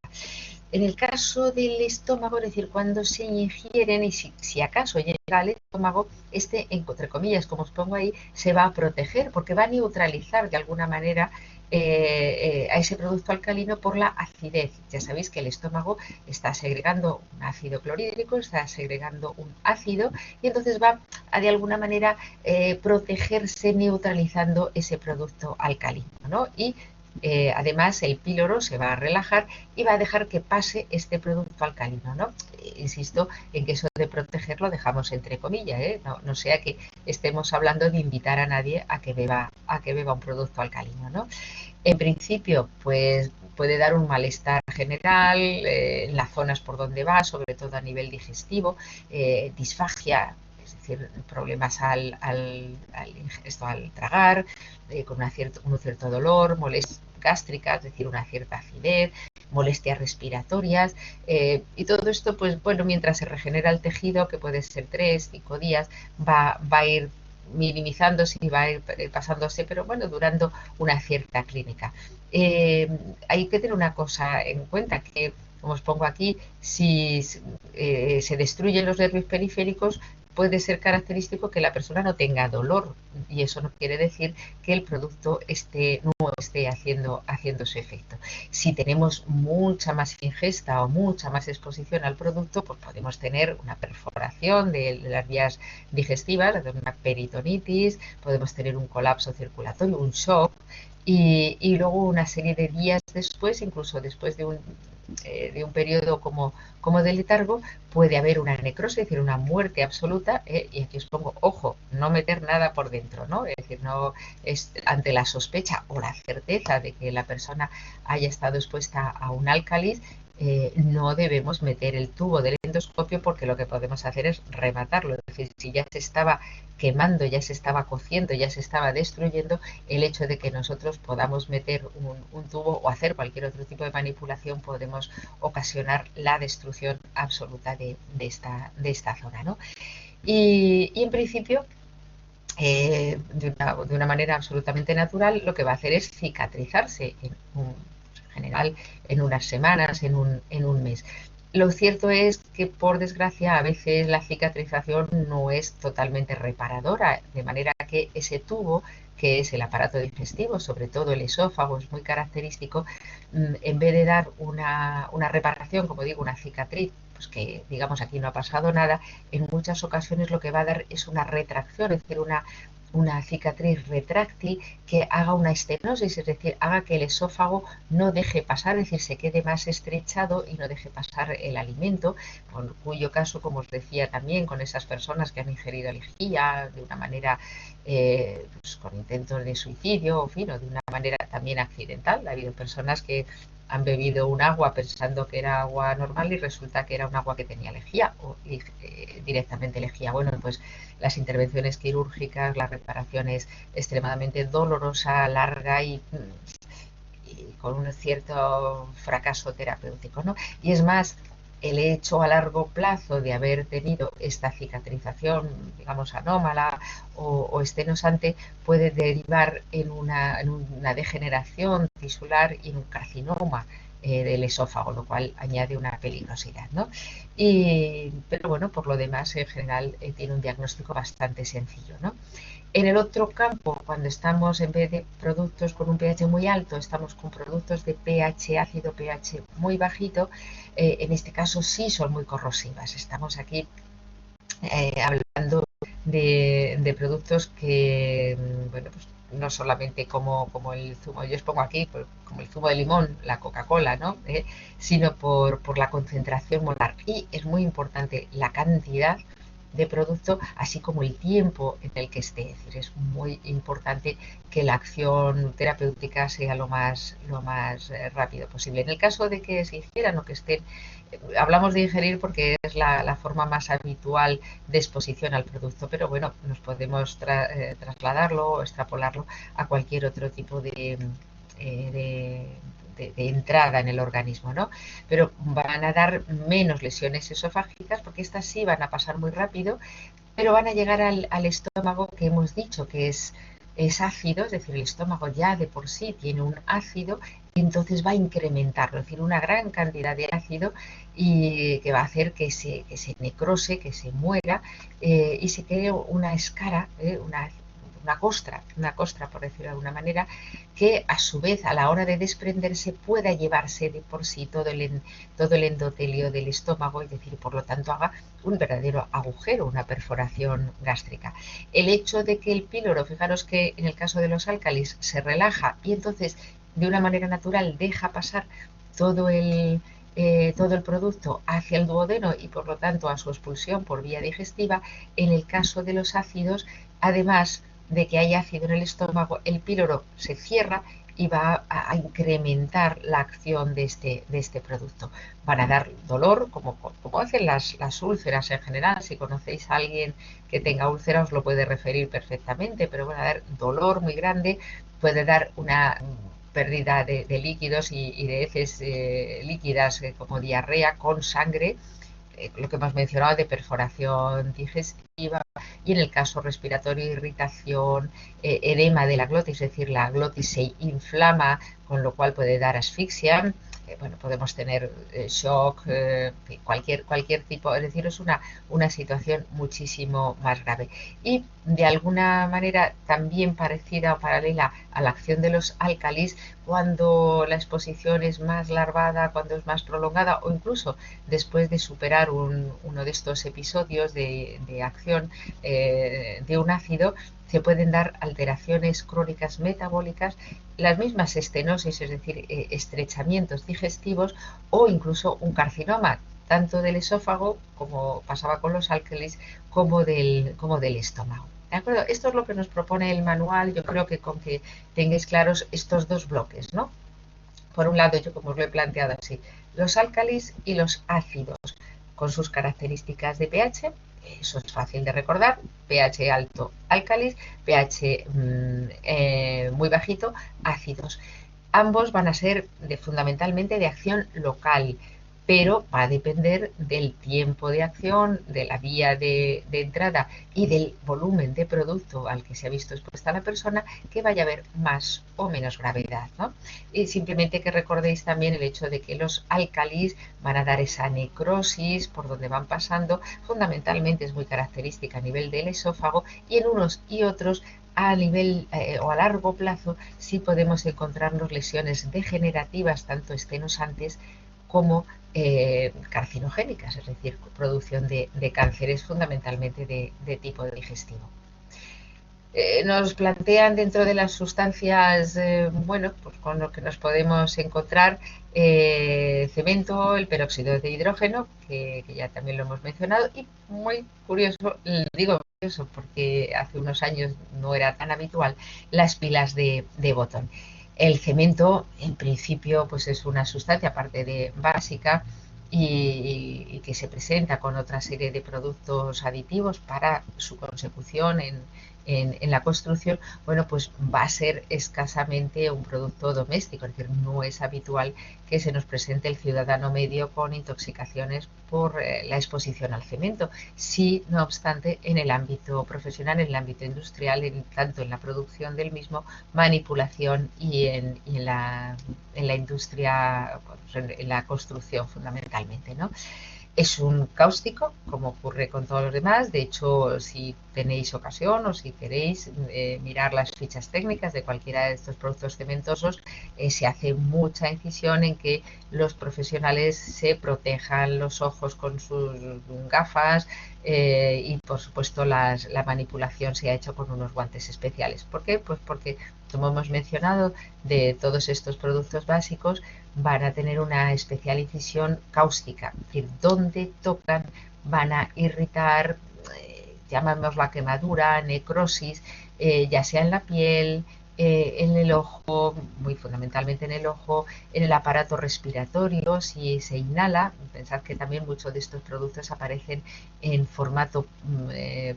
En el caso del estómago, es decir, cuando se ingieren y si acaso llega al estómago, entre comillas, como os pongo ahí, se va a proteger porque va a neutralizar de alguna manera a ese producto alcalino por la acidez. Ya sabéis que el estómago está segregando un ácido clorhídrico, está segregando un ácido y entonces va a de alguna manera protegerse neutralizando ese producto alcalino, ¿no? Y además el píloro se va a relajar y va a dejar que pase este producto alcalino, ¿no? Insisto en que eso de proteger lo dejamos entre comillas, ¿eh? No sea que estemos hablando de invitar a nadie a que beba un producto alcalino, ¿no? En principio, pues puede dar un malestar general en las zonas por donde va, sobre todo a nivel digestivo, disfagia, es decir, problemas al tragar, con un cierto dolor, molestias gástricas, es decir, una cierta acidez, molestias respiratorias, y todo esto, pues bueno, mientras se regenera el tejido, que puede ser 3, 5 días, va a ir minimizándose y va a ir pasándose, pero bueno, durando una cierta clínica. Hay que tener una cosa en cuenta, que como os pongo aquí, si se destruyen los nervios periféricos, puede ser característico que la persona no tenga dolor y eso no quiere decir que el producto no esté haciendo su efecto. Si tenemos mucha más ingesta o mucha más exposición al producto, pues podemos tener una perforación de las vías digestivas, una peritonitis, podemos tener un colapso circulatorio, un shock, y luego una serie de días después, incluso después de un periodo como de letargo, puede haber una necrosis, es decir, una muerte absoluta, y aquí os pongo, ojo, no meter nada por dentro, ¿no? Es decir, no es ante la sospecha o la certeza de que la persona haya estado expuesta a un álcalis, no debemos meter el tubo del endoscopio, porque lo que podemos hacer es rematarlo. Es decir, si ya se estaba quemando, ya se estaba cociendo, ya se estaba destruyendo, el hecho de que nosotros podamos meter un tubo o hacer cualquier otro tipo de manipulación, podemos ocasionar la destrucción absoluta de esta zona, ¿no? Y en principio, de una manera absolutamente natural, lo que va a hacer es cicatrizarse en general en unas semanas, en un mes. Lo cierto es que, por desgracia, a veces la cicatrización no es totalmente reparadora, de manera que ese tubo, que es el aparato digestivo, sobre todo el esófago, es muy característico, en vez de dar una reparación, como digo, una cicatriz, pues que digamos aquí no ha pasado nada, en muchas ocasiones lo que va a dar es una retracción, es decir, una cicatriz retráctil que haga una estenosis, es decir, haga que el esófago no deje pasar, es decir, se quede más estrechado y no deje pasar el alimento, con cuyo caso, como os decía también, con esas personas que han ingerido lejía de una manera, pues con intentos de suicidio, en fin, o de una manera también accidental. Ha habido personas que han bebido un agua pensando que era agua normal y resulta que era un agua que tenía lejía o directamente lejía. Bueno, pues las intervenciones quirúrgicas, la reparación es extremadamente dolorosa, larga y con un cierto fracaso terapéutico, ¿no? Y es más, el hecho a largo plazo de haber tenido esta cicatrización, digamos, anómala o estenosante, puede derivar en una degeneración tisular y en un carcinoma del esófago, lo cual añade una peligrosidad, ¿no? Pero bueno, por lo demás, en general, tiene un diagnóstico bastante sencillo, ¿no? En el otro campo, cuando estamos, en vez de productos con un pH muy alto, estamos con productos de pH ácido, pH muy bajito, en este caso sí son muy corrosivas. Estamos aquí hablando de productos que, bueno, pues no solamente como el zumo, yo os pongo aquí, como el zumo de limón, la Coca-Cola, ¿no? Sino por la concentración molar. Y es muy importante la cantidad de producto, así como el tiempo en el que esté. Es decir, es muy importante que la acción terapéutica sea lo más rápido posible. En el caso de que se hicieran o que estén, hablamos de ingerir porque es la forma más habitual de exposición al producto, pero bueno, nos podemos trasladarlo o extrapolarlo a cualquier otro tipo de entrada en el organismo, ¿no? Pero van a dar menos lesiones esofágicas porque estas sí van a pasar muy rápido, pero van a llegar al estómago, que hemos dicho que es ácido, es decir, el estómago ya de por sí tiene un ácido y entonces va a incrementarlo, es decir, una gran cantidad de ácido y que va a hacer que se necrose, que se muera y se quede una escara, una costra, por decirlo de alguna manera, que a su vez a la hora de desprenderse pueda llevarse de por sí todo el endotelio del estómago, es decir, por lo tanto haga un verdadero agujero, una perforación gástrica. El hecho de que el píloro, fijaros que en el caso de los álcalis se relaja y entonces de una manera natural deja pasar todo todo el producto hacia el duodeno y por lo tanto a su expulsión por vía digestiva, en el caso de los ácidos, además de que hay ácido en el estómago, el píloro se cierra y va a incrementar la acción de este producto. Van a dar dolor, como hacen las úlceras en general. Si conocéis a alguien que tenga úlceras os lo puede referir perfectamente, pero van a dar dolor muy grande, puede dar una pérdida de líquidos y de heces líquidas como diarrea con sangre, lo que hemos mencionado de perforación digestiva y en el caso respiratorio irritación, edema de la glotis, es decir, la glotis se inflama, con lo cual puede dar asfixia. Bueno, podemos tener shock, cualquier tipo, es decir, es una situación muchísimo más grave. Y de alguna manera también parecida o paralela a la acción de los álcalis, cuando la exposición es más larvada, cuando es más prolongada o incluso después de superar uno de estos episodios de acción de un ácido, se pueden dar alteraciones crónicas metabólicas, las mismas estenosis, es decir, estrechamientos digestivos o incluso un carcinoma, tanto del esófago, como pasaba con los álcalis, como del estómago. ¿De acuerdo? Esto es lo que nos propone el manual. Yo creo que con que tengáis claros estos dos bloques, ¿no? Por un lado, yo como os lo he planteado así, los álcalis y los ácidos, con sus características de pH, eso es fácil de recordar, pH alto álcalis, pH muy bajito ácidos. Ambos van a ser fundamentalmente de acción local, pero va a depender del tiempo de acción, de la vía de entrada y del volumen de producto al que se ha visto expuesta la persona, que vaya a haber más o menos gravedad, ¿no? Y simplemente que recordéis también el hecho de que los álcalis van a dar esa necrosis por donde van pasando, fundamentalmente es muy característica a nivel del esófago, y en unos y otros a nivel o a largo plazo sí podemos encontrarnos lesiones degenerativas, tanto esteноsantes como carcinogénicas, es decir, producción de cánceres fundamentalmente de tipo digestivo. Nos plantean dentro de las sustancias, bueno, pues con lo que nos podemos encontrar, cemento, el peróxido de hidrógeno, que ya también lo hemos mencionado, y muy curioso, digo curioso porque hace unos años no era tan habitual, las pilas de botón. El cemento, en principio, pues es una sustancia, aparte de básica, y que se presenta con otra serie de productos aditivos para su consecución en la construcción, bueno, pues va a ser escasamente un producto doméstico, es decir, no es habitual que se nos presente el ciudadano medio con intoxicaciones por la exposición al cemento. Sí, no obstante, en el ámbito profesional, en el ámbito industrial, tanto en la producción del mismo, manipulación y en la industria, en la construcción fundamentalmente, ¿no? Es un cáustico, como ocurre con todos los demás. De hecho, si tenéis ocasión o si queréis mirar las fichas técnicas de cualquiera de estos productos cementosos, se hace mucha incisión en que los profesionales se protejan los ojos con sus gafas, y por supuesto la manipulación se ha hecho con unos guantes especiales. ¿Por qué? Pues porque, como hemos mencionado, de todos estos productos básicos van a tener una especial incisión cáustica, es decir, donde tocan van a irritar, llamémosla quemadura, necrosis, ya sea en la piel, en el ojo, muy fundamentalmente en el ojo, en el aparato respiratorio, si se inhala. Pensad que también muchos de estos productos aparecen en formato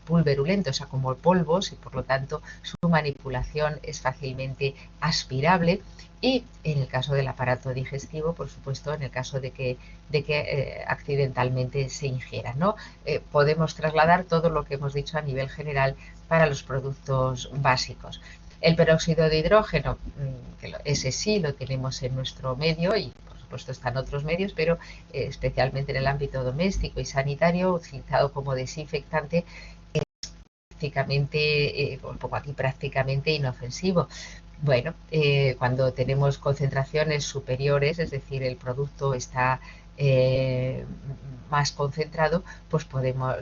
pulverulento, o sea, como polvos, y por lo tanto su manipulación es fácilmente aspirable. Y en el caso del aparato digestivo, por supuesto, en el caso de que accidentalmente se ingiera, ¿no? Podemos trasladar todo lo que hemos dicho a nivel general para los productos básicos. El peróxido de hidrógeno, ese sí lo tenemos en nuestro medio y por supuesto están otros medios, pero especialmente en el ámbito doméstico y sanitario, utilizado como desinfectante, prácticamente, os pongo aquí, prácticamente inofensivo. Bueno, cuando tenemos concentraciones superiores, es decir, el producto está más concentrado, pues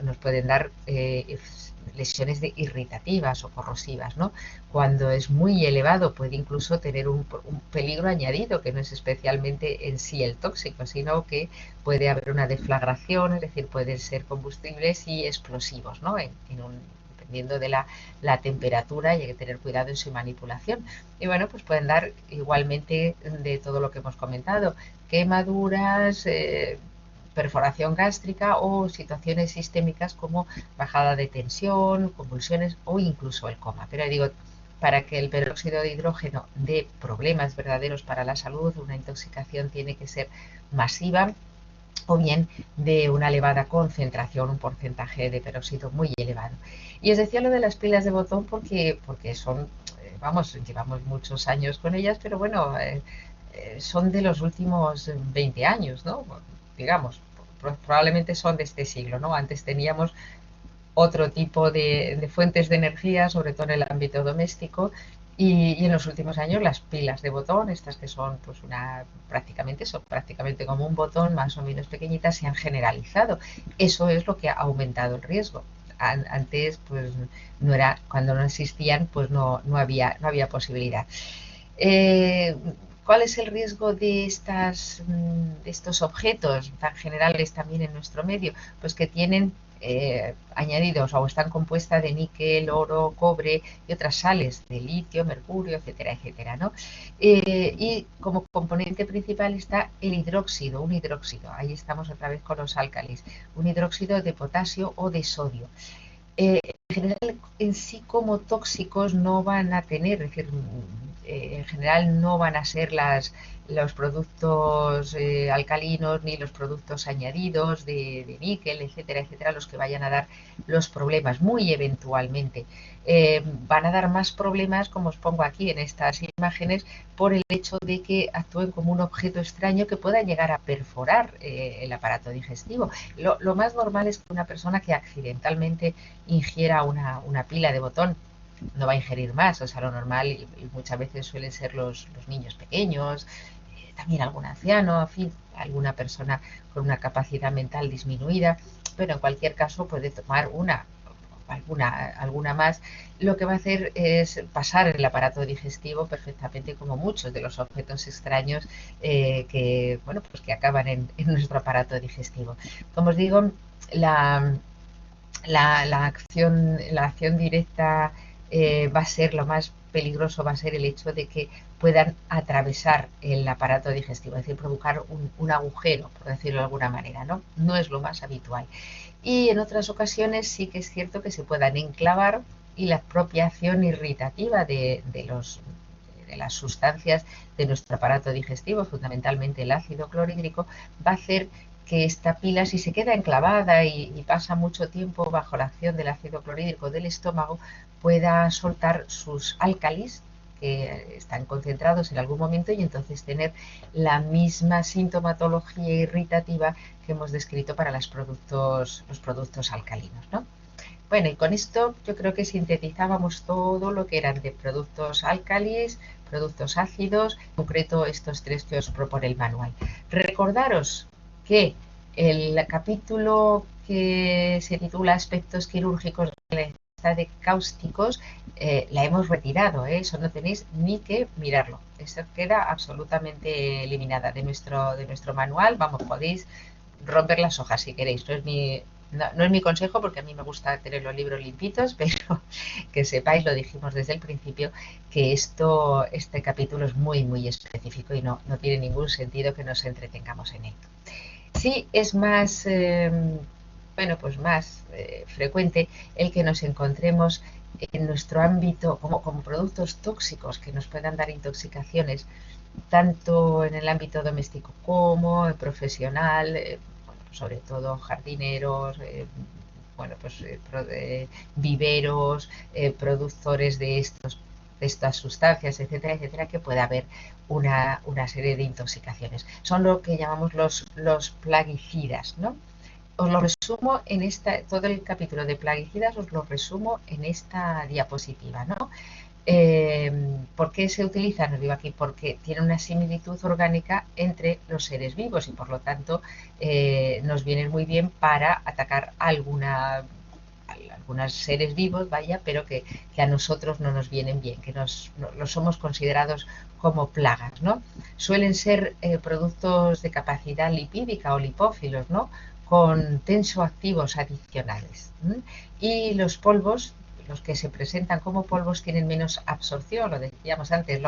nos pueden dar lesiones irritativas o corrosivas, ¿no? Cuando es muy elevado puede incluso tener un peligro añadido, que no es especialmente en sí el tóxico, sino que puede haber una deflagración, es decir, pueden ser combustibles y explosivos, ¿no? Dependiendo de la temperatura, y hay que tener cuidado en su manipulación. Y bueno, pues pueden dar igualmente de todo lo que hemos comentado, quemaduras, perforación gástrica o situaciones sistémicas como bajada de tensión, convulsiones o incluso el coma. Pero digo, para que el peróxido de hidrógeno dé problemas verdaderos para la salud, una intoxicación tiene que ser masiva, o bien de una elevada concentración, un porcentaje de peróxido muy elevado. Y os decía lo de las pilas de botón porque son, vamos, llevamos muchos años con ellas, pero bueno, son de los últimos 20 años, ¿no? Digamos, probablemente son de este siglo, ¿no? Antes teníamos otro tipo de fuentes de energía, sobre todo en el ámbito doméstico, y en los últimos años las pilas de botón, estas que son pues prácticamente como un botón, más o menos pequeñitas, se han generalizado. Eso es lo que ha aumentado el riesgo. Antes, pues no era, cuando no existían, pues no había posibilidad. ¿Cuál es el riesgo de estos objetos tan generales también en nuestro medio? Pues que tienen añadidos o están compuestas de níquel, oro, cobre y otras sales de litio, mercurio, etcétera, etcétera, ¿no? Y como componente principal está el hidróxido, un hidróxido. Ahí estamos otra vez con los álcalis. Un hidróxido de potasio o de sodio. En general, en sí como tóxicos no van a tener, es decir, en general no van a ser los productos alcalinos ni los productos añadidos de níquel, etcétera, etcétera, los que vayan a dar los problemas, muy eventualmente. Van a dar más problemas, como os pongo aquí en estas imágenes, por el hecho de que actúen como un objeto extraño que pueda llegar a perforar el aparato digestivo. Lo más normal es que una persona que accidentalmente ingiera una pila de botón no va a ingerir más, o sea, lo normal y muchas veces suelen ser los niños pequeños, también algún anciano, en fin, alguna persona con una capacidad mental disminuida, pero en cualquier caso puede tomar alguna más, lo que va a hacer es pasar el aparato digestivo perfectamente como muchos de los objetos extraños que, bueno, pues que acaban en nuestro aparato digestivo. Como os digo, la acción directa va a ser lo más peligroso, va a ser el hecho de que puedan atravesar el aparato digestivo, es decir, provocar un agujero, por decirlo de alguna manera, ¿no? No es lo más habitual. Y en otras ocasiones sí que es cierto que se puedan enclavar y la propia acción irritativa de las sustancias de nuestro aparato digestivo, fundamentalmente el ácido clorhídrico, va a hacer que esta pila, si se queda enclavada y pasa mucho tiempo bajo la acción del ácido clorhídrico del estómago, pueda soltar sus álcalis que están concentrados en algún momento y entonces tener la misma sintomatología irritativa que hemos descrito para los productos alcalinos, ¿no? Bueno, y con esto yo creo que sintetizábamos todo lo que eran de productos álcalis, productos ácidos, en concreto estos tres que os propone el manual. Recordaros que el capítulo que se titula Aspectos quirúrgicos de la lista de cáusticos la hemos retirado, eso no tenéis ni que mirarlo. Eso queda absolutamente eliminada de nuestro manual. Vamos, podéis romper las hojas si queréis. No es mi consejo porque a mí me gusta tener los libros limpitos, pero que sepáis, lo dijimos desde el principio, que este capítulo es muy, muy específico y no tiene ningún sentido que nos entretengamos en él. Sí es más, pues más frecuente el que nos encontremos en nuestro ámbito como productos tóxicos que nos puedan dar intoxicaciones, tanto en el ámbito doméstico como profesional, sobre todo jardineros, viveros, productores de estas sustancias, etcétera, etcétera, que pueda haber una serie de intoxicaciones. Son lo que llamamos los plaguicidas, ¿no? Os lo resumo todo el capítulo de plaguicidas os lo resumo en esta diapositiva, ¿no? ¿Por qué se utilizan? Os digo aquí, porque tiene una similitud orgánica entre los seres vivos y por lo tanto nos vienen muy bien para atacar algunos seres vivos, vaya, pero que a nosotros no nos vienen bien, que los somos considerados como plagas, ¿no? Suelen ser productos de capacidad lipídica o lipófilos, ¿no? Con tensoactivos adicionales. Y los polvos, los que se presentan como polvos, tienen menos absorción, lo decíamos antes, el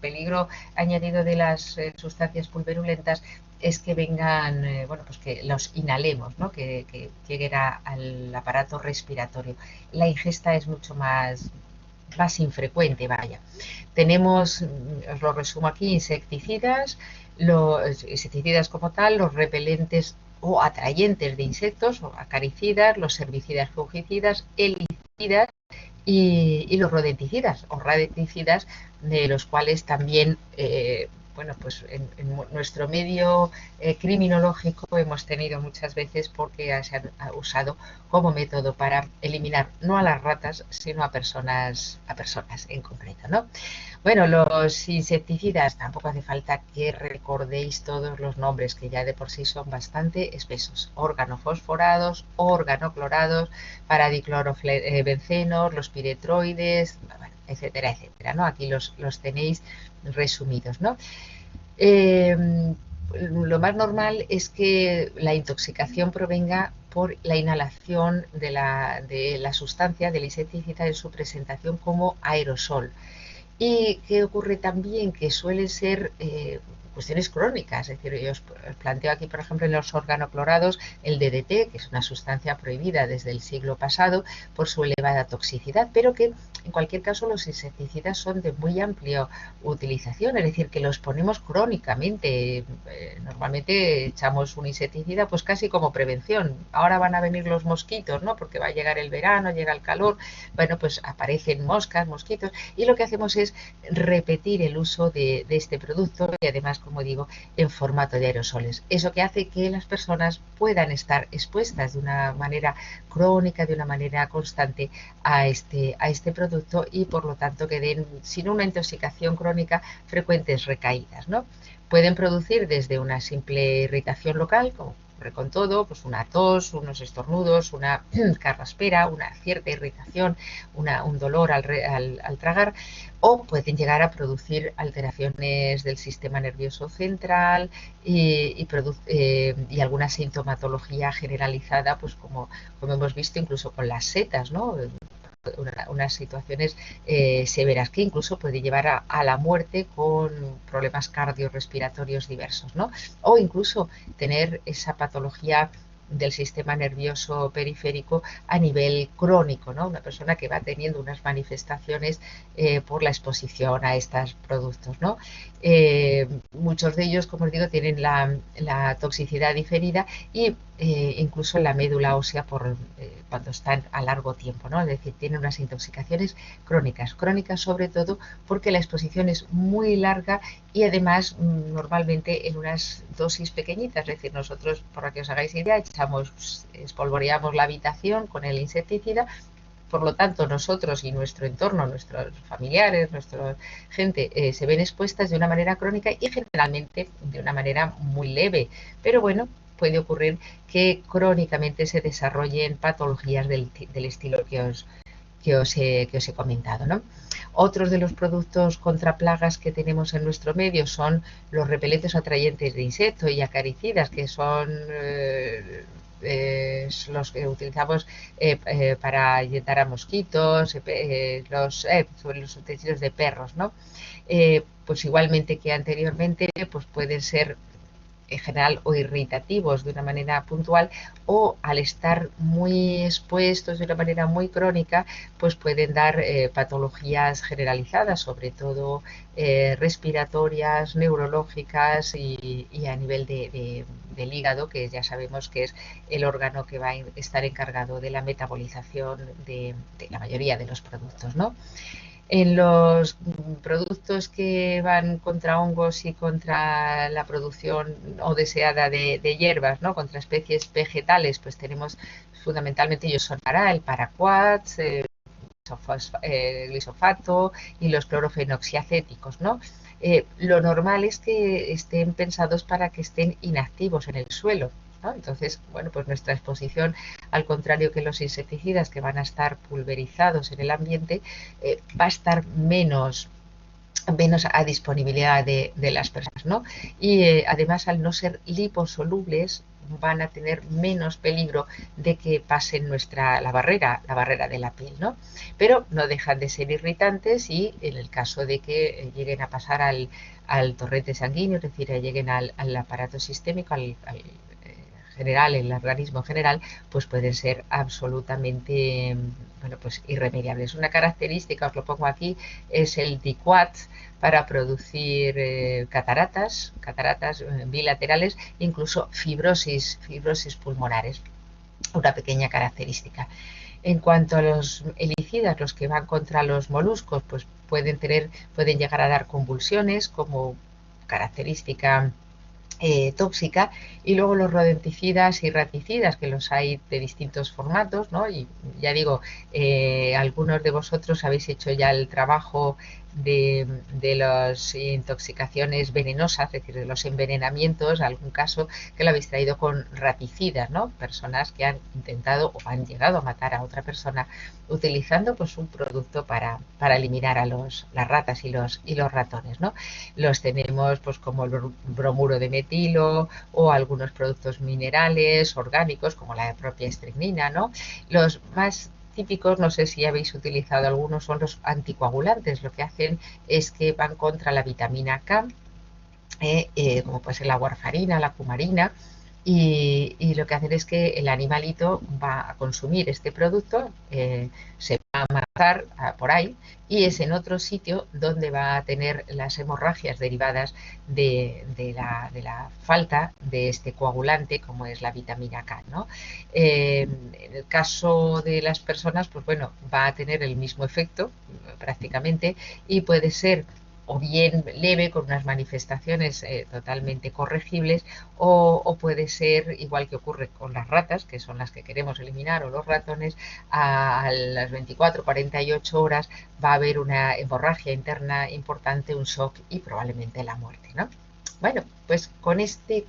peligro añadido de las sustancias pulverulentas es que vengan, pues que los inhalemos, ¿no? Que lleguen al aparato respiratorio. La ingesta es mucho más infrecuente, vaya. Tenemos, os lo resumo aquí, insecticidas como tal, los repelentes o atrayentes de insectos, o acaricidas, los herbicidas, fungicidas, herbicidas y los rodenticidas o radicicidas, de los cuales también, pues en nuestro medio criminológico hemos tenido muchas veces porque se han usado como método para eliminar no a las ratas, sino a personas en concreto, ¿no? Bueno, los insecticidas, tampoco hace falta que recordéis todos los nombres, que ya de por sí son bastante espesos. Organofosforados, organoclorados, paradiclorobencenos, los piretroides, etcétera, etcétera, ¿no? Aquí los tenéis resumidos, ¿no? Eh, lo más normal es que la intoxicación provenga por la inhalación de la sustancia del insecticida en su presentación como aerosol. ¿Y qué ocurre también? Que suelen ser cuestiones crónicas. Es decir, yo os planteo aquí, por ejemplo, en los organoclorados, el DDT, que es una sustancia prohibida desde el siglo pasado por su elevada toxicidad, pero que en cualquier caso los insecticidas son de muy amplia utilización, es decir, que los ponemos crónicamente. Normalmente echamos un insecticida pues casi como prevención. Ahora van a venir los mosquitos, ¿no? Porque va a llegar el verano, llega el calor, bueno, pues aparecen moscas, mosquitos, y lo que hacemos es repetir el uso de este producto y además, como digo, en formato de aerosoles. Eso que hace que las personas puedan estar expuestas de una manera crónica, de una manera constante a este producto y por lo tanto que den, sin una intoxicación crónica, frecuentes recaídas, ¿no? Pueden producir desde una simple irritación local, como ocurre con todo, pues una tos, unos estornudos, una carraspera, una cierta irritación, un dolor al tragar, o pueden llegar a producir alteraciones del sistema nervioso central y alguna sintomatología generalizada, pues como hemos visto incluso con las setas, ¿no? Unas situaciones severas que incluso puede llevar a la muerte con problemas cardiorrespiratorios diversos, ¿no? O incluso tener esa patología del sistema nervioso periférico a nivel crónico, ¿no? Una persona que va teniendo unas manifestaciones por la exposición a estos productos, ¿no? Muchos de ellos, como os digo, tienen la toxicidad diferida y incluso en la médula ósea cuando están a largo tiempo, ¿no? Es decir, tienen unas intoxicaciones crónicas sobre todo porque la exposición es muy larga y además normalmente en unas dosis pequeñitas. Es decir, nosotros, para que os hagáis idea, espolvoreamos la habitación con el insecticida. Por lo tanto, nosotros y nuestro entorno, nuestros familiares, nuestra gente, se ven expuestas de una manera crónica y generalmente de una manera muy leve. Pero bueno, puede ocurrir que crónicamente se desarrollen patologías del estilo que os he comentado, ¿no? Otros de los productos contra plagas que tenemos en nuestro medio son los repelentes o atrayentes de insectos y acaricidas, que son los que utilizamos para ahuyentar a mosquitos, sobre los utensilios de perros, ¿no? Pues igualmente que anteriormente, pues pueden ser en general o irritativos de una manera puntual o al estar muy expuestos de una manera muy crónica pues pueden dar patologías generalizadas, sobre todo respiratorias, neurológicas y a nivel del hígado, que ya sabemos que es el órgano que va a estar encargado de la metabolización de la mayoría de los productos, ¿no? En los productos que van contra hongos y contra la producción o deseada de hierbas, ¿no? Contra especies vegetales, pues tenemos fundamentalmente ellos son el paraquat, glisofato y los clorofenoxiacéticos, ¿no? Lo normal es que estén pensados para que estén inactivos en el suelo, ¿no? Entonces, bueno, pues nuestra exposición, al contrario que los insecticidas que van a estar pulverizados en el ambiente, va a estar menos a disponibilidad de las personas, ¿no? Y además, al no ser liposolubles, van a tener menos peligro de que pasen la barrera de la piel, ¿no? Pero no dejan de ser irritantes y en el caso de que lleguen a pasar al torrente sanguíneo, es decir, lleguen al aparato sistémico, al general, el organismo general, pues pueden ser absolutamente, bueno, pues irremediables. Una característica, os lo pongo aquí, es el diquat para producir cataratas bilaterales, incluso fibrosis pulmonares, una pequeña característica. En cuanto a los helicidas, los que van contra los moluscos, pues pueden llegar a dar convulsiones como característica tóxica, y luego los rodenticidas y raticidas, que los hay de distintos formatos, ¿no? Y ya digo, algunos de vosotros habéis hecho ya el trabajo de las intoxicaciones venenosas, es decir, de los envenenamientos, algún caso que lo habéis traído con raticidas, ¿no? Personas que han intentado o han llegado a matar a otra persona utilizando pues un producto para eliminar a las ratas y los ratones, ¿no? Los tenemos pues como el bromuro de metilo o algunos productos minerales, orgánicos, como la propia estricnina, ¿no? Los más típicos, no sé si habéis utilizado algunos, son los anticoagulantes. Lo que hacen es que van contra la vitamina K, como puede ser la warfarina, la cumarina, y lo que hacen es que el animalito va a consumir este producto, se va a matar por ahí, y es en otro sitio donde va a tener las hemorragias derivadas de la falta de este coagulante, como es la vitamina K, ¿no? En el caso de las personas, pues bueno, va a tener el mismo efecto prácticamente, y puede ser o bien leve, con unas manifestaciones totalmente corregibles, o puede ser, igual que ocurre con las ratas, que son las que queremos eliminar, o los ratones, a las 24, 48 horas va a haber una hemorragia interna importante, un shock y probablemente la muerte, ¿no? Bueno, pues con este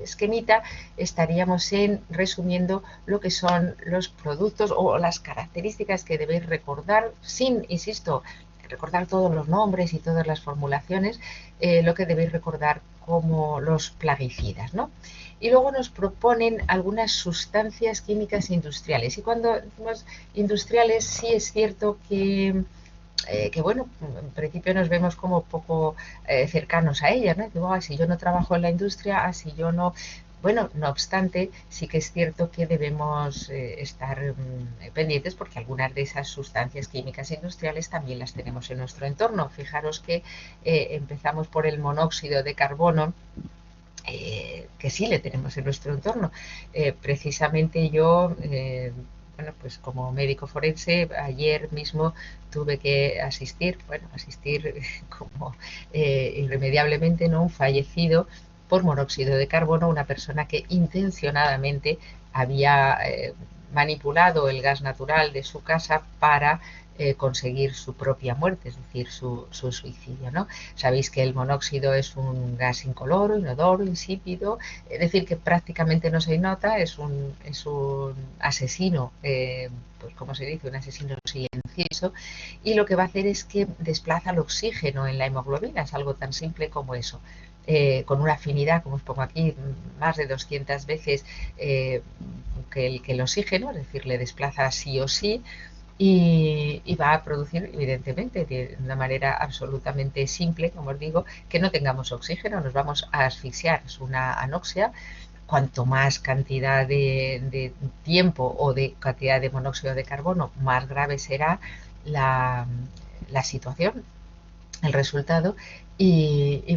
esquemita estaríamos resumiendo lo que son los productos o las características que debéis recordar, sin, insisto, recordar todos los nombres y todas las formulaciones, lo que debéis recordar como los plaguicidas, ¿no? Y luego nos proponen algunas sustancias químicas industriales. Y cuando decimos industriales, sí es cierto que bueno, en principio nos vemos como poco cercanos a ellas, ¿no? Digo, si yo no trabajo en la industria, si yo no... Bueno, no obstante, sí que es cierto que debemos estar pendientes, porque algunas de esas sustancias químicas industriales también las tenemos en nuestro entorno. Fijaros que empezamos por el monóxido de carbono, que sí le tenemos en nuestro entorno. Precisamente yo, bueno, pues como médico forense, ayer mismo tuve que asistir como irremediablemente, ¿no? Un fallecido por monóxido de carbono, una persona que intencionadamente había manipulado el gas natural de su casa para conseguir su propia muerte, es decir, su suicidio, ¿no? Sabéis que el monóxido es un gas incoloro, inodoro, insípido, es decir, que prácticamente no se nota, es un asesino, pues como se dice, un asesino silencioso, y lo que va a hacer es que desplaza el oxígeno en la hemoglobina, es algo tan simple como eso. Con una afinidad, como os pongo aquí, más de 200 veces que el oxígeno, es decir, le desplaza sí o sí, y va a producir, evidentemente, de una manera absolutamente simple, como os digo, que no tengamos oxígeno, nos vamos a asfixiar, es una anoxia. Cuanto más cantidad de tiempo o de cantidad de monóxido de carbono, más grave será la situación, el resultado.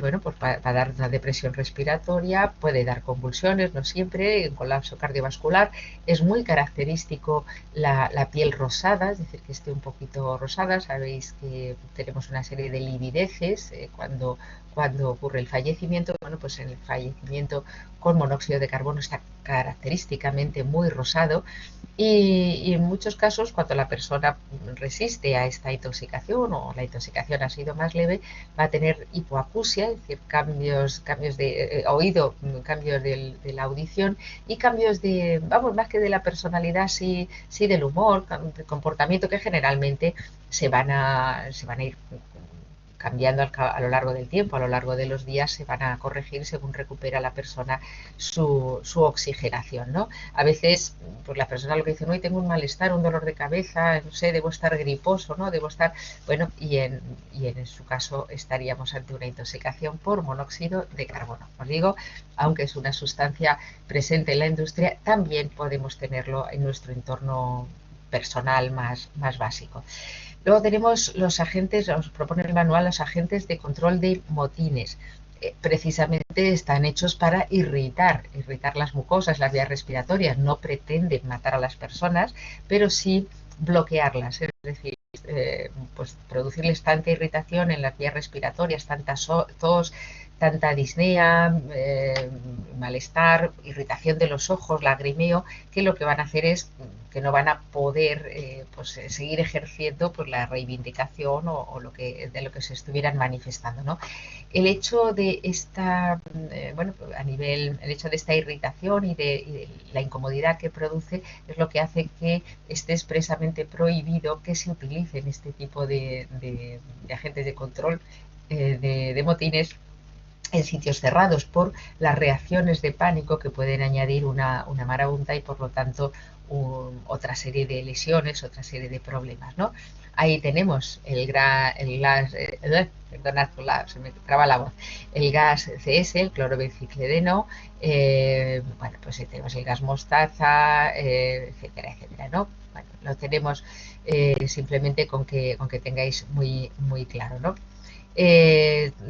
Bueno, pues para dar una depresión respiratoria, puede dar convulsiones, no siempre, un colapso cardiovascular. Es muy característico la piel rosada, es decir, que esté un poquito rosada. Sabéis que tenemos una serie de livideces cuando ocurre el fallecimiento. Bueno, pues en el fallecimiento con monóxido de carbono está característicamente muy rosado, y en muchos casos, cuando la persona resiste a esta intoxicación o la intoxicación ha sido más leve, va a tener hipoacusia, es decir, cambios de oído, cambios de la audición, y cambios vamos, más que de la personalidad, sí del humor, del comportamiento, que generalmente se van a ir cambiando a lo largo del tiempo, a lo largo de los días se van a corregir según recupera la persona su oxigenación, ¿no? A veces, pues la persona lo que dice, no, tengo un malestar, un dolor de cabeza, no sé, debo estar griposo, ¿no? Debo estar, bueno, y en su caso estaríamos ante una intoxicación por monóxido de carbono. Os digo, aunque es una sustancia presente en la industria, también podemos tenerlo en nuestro entorno personal más básico. Luego tenemos los agentes, os propone el manual, los agentes de control de motines. Precisamente están hechos para irritar las mucosas, las vías respiratorias. No pretenden matar a las personas, pero sí bloquearlas, es decir, pues producirles tanta irritación en las vías respiratorias, tanta tos, tanta disnea, malestar, irritación de los ojos, lagrimeo, que lo que van a hacer es que no van a poder pues, seguir ejerciendo pues, la reivindicación o lo que, de lo que se estuvieran manifestando, ¿no? El hecho de esta, bueno, a nivel, el hecho de esta irritación y de la incomodidad que produce es lo que hace que esté expresamente prohibido que se utilicen este tipo de agentes de control de motines en sitios cerrados por las reacciones de pánico que pueden añadir una marabunta y por lo tanto otra serie de lesiones, otra serie de problemas, ¿no? Ahí tenemos el gas, perdonad, se me traba la voz, el gas CS, el clorobencicledeno, bueno, pues tenemos el gas mostaza, etcétera, etcétera, ¿no? Bueno, lo tenemos simplemente con que tengáis muy claro, ¿no?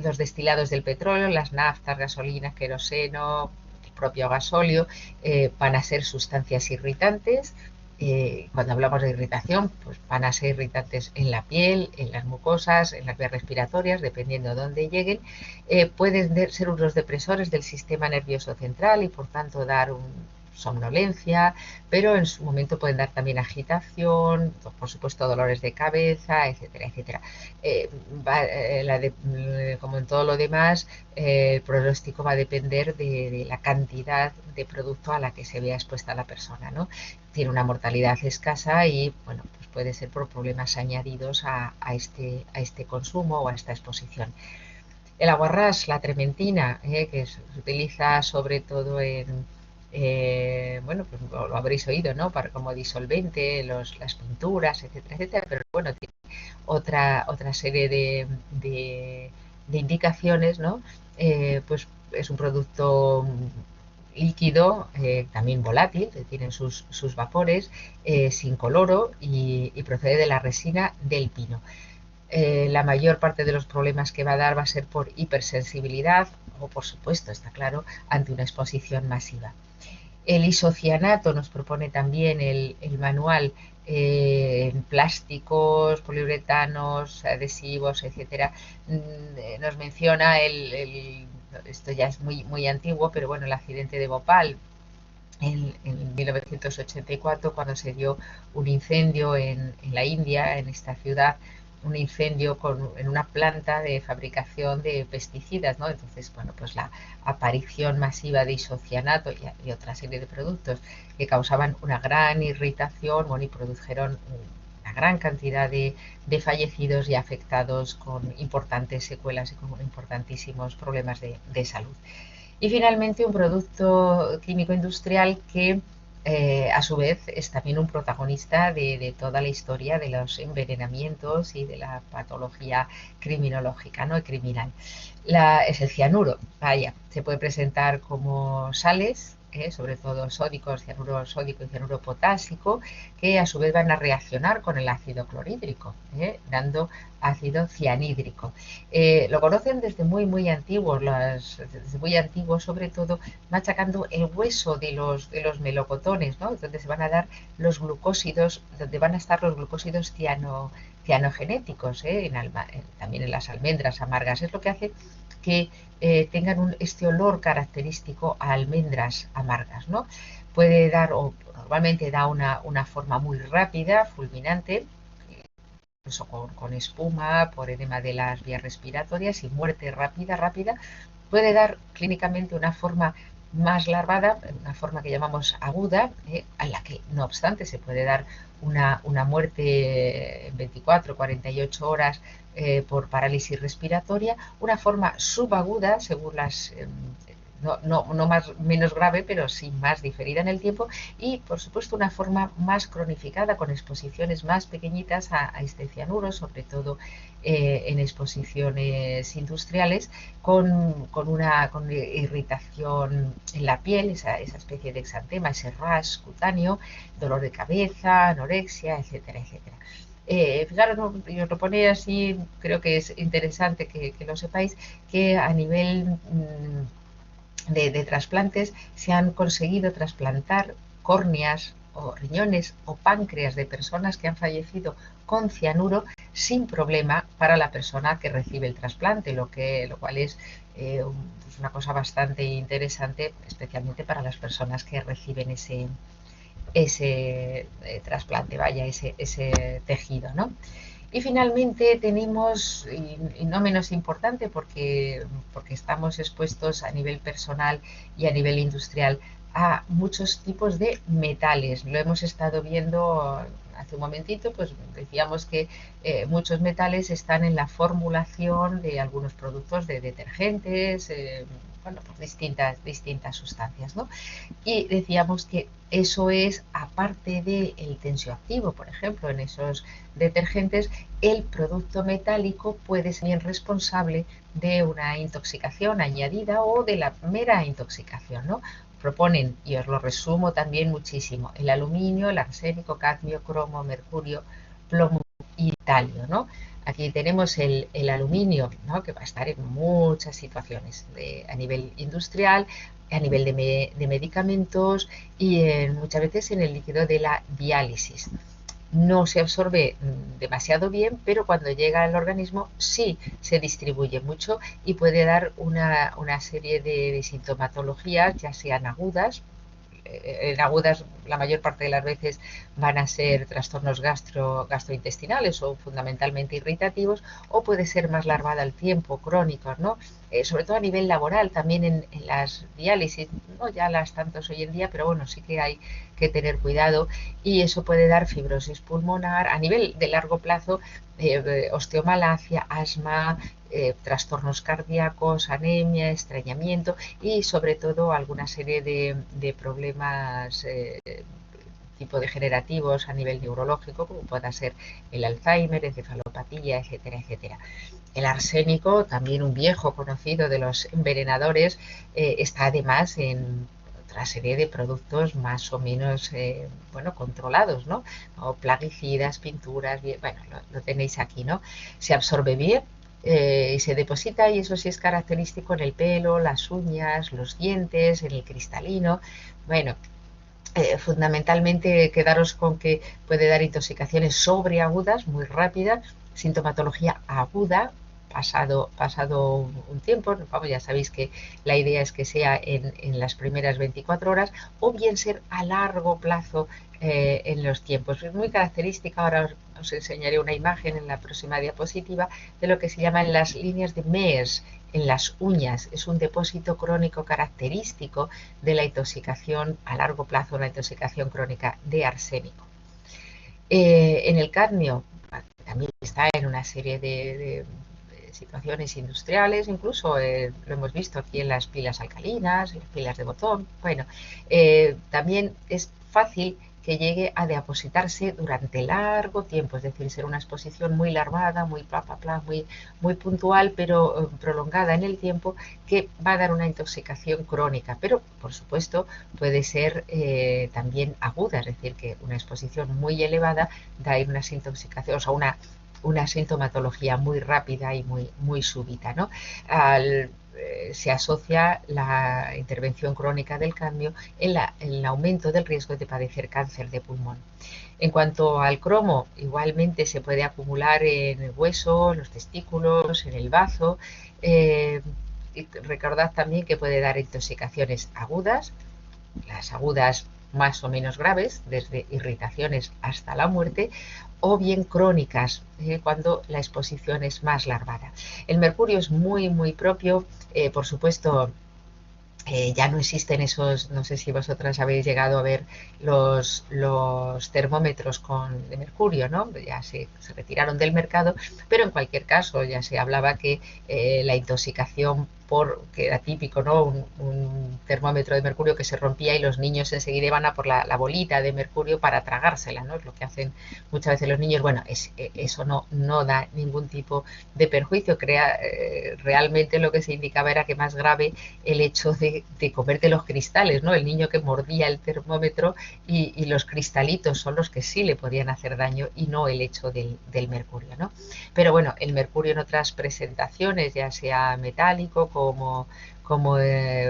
Los destilados del petróleo, las naftas, gasolinas, queroseno, el propio gasóleo, van a ser sustancias irritantes. Cuando hablamos de irritación, pues van a ser irritantes en la piel, en las mucosas, en las vías respiratorias, dependiendo de dónde lleguen. Pueden ser unos depresores del sistema nervioso central y por tanto dar somnolencia, pero en su momento pueden dar también agitación, por supuesto dolores de cabeza, etcétera, etcétera. Como en todo lo demás, el pronóstico va a depender de la cantidad de producto a la que se vea expuesta la persona, ¿no? Tiene una mortalidad escasa y, bueno, pues puede ser por problemas añadidos a este consumo o a esta exposición. El aguarrás, la trementina, que se utiliza sobre todo en, bueno, pues lo habréis oído, ¿no? Para, como disolvente, las pinturas, etcétera, etcétera, pero bueno, tiene otra serie de indicaciones, ¿no? Pues es un producto líquido, también volátil, que tiene sus vapores, sin coloro y procede de la resina del pino. La mayor parte de los problemas que va a dar va a ser por hipersensibilidad o, por supuesto, está claro, ante una exposición masiva. El isocianato nos propone también el manual en plásticos, poliuretanos, adhesivos, etcétera. Nos menciona esto ya es muy antiguo, pero bueno, el accidente de Bhopal en 1984, cuando se dio un incendio en la India, en esta ciudad, un incendio en una planta de fabricación de pesticidas, ¿no? Entonces, bueno, pues la aparición masiva de isocianato y otra serie de productos que causaban una gran irritación, bueno, y produjeron una gran cantidad de fallecidos y afectados con importantes secuelas y con importantísimos problemas de salud. Y finalmente un producto químico industrial que a su vez es también un protagonista de toda la historia de los envenenamientos y de la patología criminológica, ¿no? Criminal. Es el cianuro. Vaya, se puede presentar como sales, sobre todo sódicos, cianuro sódico y cianuro potásico, que a su vez van a reaccionar con el ácido clorhídrico, dando ácido cianhídrico. Lo conocen desde muy antiguos, desde muy antiguos, sobre todo machacando el hueso de los melocotones, ¿no? Donde se van a dar los glucósidos, donde van a estar los glucósidos cianogenéticos, también en las almendras amargas. Es lo que hace que tengan este olor característico a almendras amargas, ¿no? Puede dar, o normalmente da una forma muy rápida, fulminante, incluso con espuma, por edema de las vías respiratorias y muerte rápida, puede dar clínicamente una forma más larvada, una forma que llamamos aguda, a la que no obstante se puede dar una muerte en 24, 48 horas por parálisis respiratoria, una forma subaguda según no menos grave, pero sí más diferida en el tiempo, y por supuesto una forma más cronificada con exposiciones más pequeñitas a este cianuro, sobre todo en exposiciones industriales, con irritación en la piel, esa especie de exantema, ese rash cutáneo, dolor de cabeza, anorexia, etcétera, etcétera. Fijaros, ¿no? Y os lo pone así, creo que es interesante que lo sepáis, que a nivel de trasplantes se han conseguido trasplantar córneas o riñones o páncreas de personas que han fallecido con cianuro sin problema para la persona que recibe el trasplante, lo cual es pues una cosa bastante interesante, especialmente para las personas que reciben ese trasplante, vaya, ese tejido, ¿no? Y finalmente tenemos, y no menos importante porque estamos expuestos a nivel personal y a nivel industrial a muchos tipos de metales. Lo hemos estado viendo hace un momentito, pues decíamos que muchos metales están en la formulación de algunos productos de detergentes, bueno, pues distintas sustancias, ¿no? Y decíamos que eso es, aparte del tensioactivo, por ejemplo, en esos detergentes, el producto metálico puede ser bien responsable de una intoxicación añadida o de la mera intoxicación, ¿no? Proponen, y os lo resumo también muchísimo, el aluminio, el arsénico, cadmio, cromo, mercurio, plomo y talio, ¿no? Aquí tenemos el aluminio, ¿no? Que va a estar en muchas situaciones a nivel industrial, a nivel de medicamentos y muchas veces en el líquido de la diálisis. No se absorbe demasiado bien, pero cuando llega al organismo sí se distribuye mucho y puede dar una serie de sintomatologías, ya sean agudas. En agudas la mayor parte de las veces van a ser trastornos gastrointestinales o fundamentalmente irritativos, o puede ser más larvada al tiempo, crónicos, ¿no? Sobre todo a nivel laboral, también en las diálisis, no ya las tantos hoy en día, pero bueno, sí que hay que tener cuidado, y eso puede dar fibrosis pulmonar a nivel de largo plazo, osteomalacia, asma, trastornos cardíacos, anemia, estreñimiento y sobre todo alguna serie de problemas tipo degenerativos a nivel neurológico, como pueda ser el Alzheimer, encefalopatía, etcétera, etcétera. El arsénico, también un viejo conocido de los envenenadores, está además en otra serie de productos más o menos bueno, controlados, ¿no? O plaguicidas, pinturas, bien, bueno, lo tenéis aquí, ¿no? Se absorbe bien, y se deposita, y eso sí es característico en el pelo, las uñas, los dientes, en el cristalino. Bueno, fundamentalmente quedaros con que puede dar intoxicaciones sobreagudas muy rápidas, sintomatología aguda pasado un tiempo, vamos, ya sabéis que la idea es que sea en las primeras 24 horas, o bien ser a largo plazo en los tiempos. Es muy característica, ahora os enseñaré una imagen en la próxima diapositiva, de lo que se llaman las líneas de Mears en las uñas. Es un depósito crónico característico de la intoxicación a largo plazo, la intoxicación crónica de arsénico. En el cadmio también está en una serie de situaciones industriales, incluso lo hemos visto aquí en las pilas alcalinas, en las pilas de botón. Bueno, también es fácil que llegue a depositarse durante largo tiempo, es decir, ser una exposición muy larvada, muy muy puntual, pero prolongada en el tiempo, que va a dar una intoxicación crónica, pero por supuesto puede ser también aguda, es decir, que una exposición muy elevada da unas intoxicaciones, o sea, una sintomatología muy rápida y muy súbita, ¿no? Se asocia la intervención crónica del cadmio en el aumento del riesgo de padecer cáncer de pulmón. En cuanto al cromo, igualmente se puede acumular en el hueso, en los testículos, en el bazo. Y recordad también que puede dar intoxicaciones agudas, las agudas más o menos graves, desde irritaciones hasta la muerte, o bien crónicas, cuando la exposición es más larvada. El mercurio es muy propio, por supuesto. Ya no existen esos, no sé si vosotras habéis llegado a ver los termómetros de mercurio, ¿no? Ya se retiraron del mercado, pero en cualquier caso ya se hablaba que la intoxicación que era típico, ¿no? Un termómetro de mercurio que se rompía y los niños enseguida iban a por la bolita de mercurio para tragársela, ¿no? Es lo que hacen muchas veces los niños. Bueno, eso no da ningún tipo de perjuicio. Realmente lo que se indicaba era que más grave el hecho de comerte los cristales, ¿no? El niño que mordía el termómetro y los cristalitos son los que sí le podían hacer daño, y no el hecho del mercurio, ¿no? Pero bueno, el mercurio en otras presentaciones, ya sea metálico como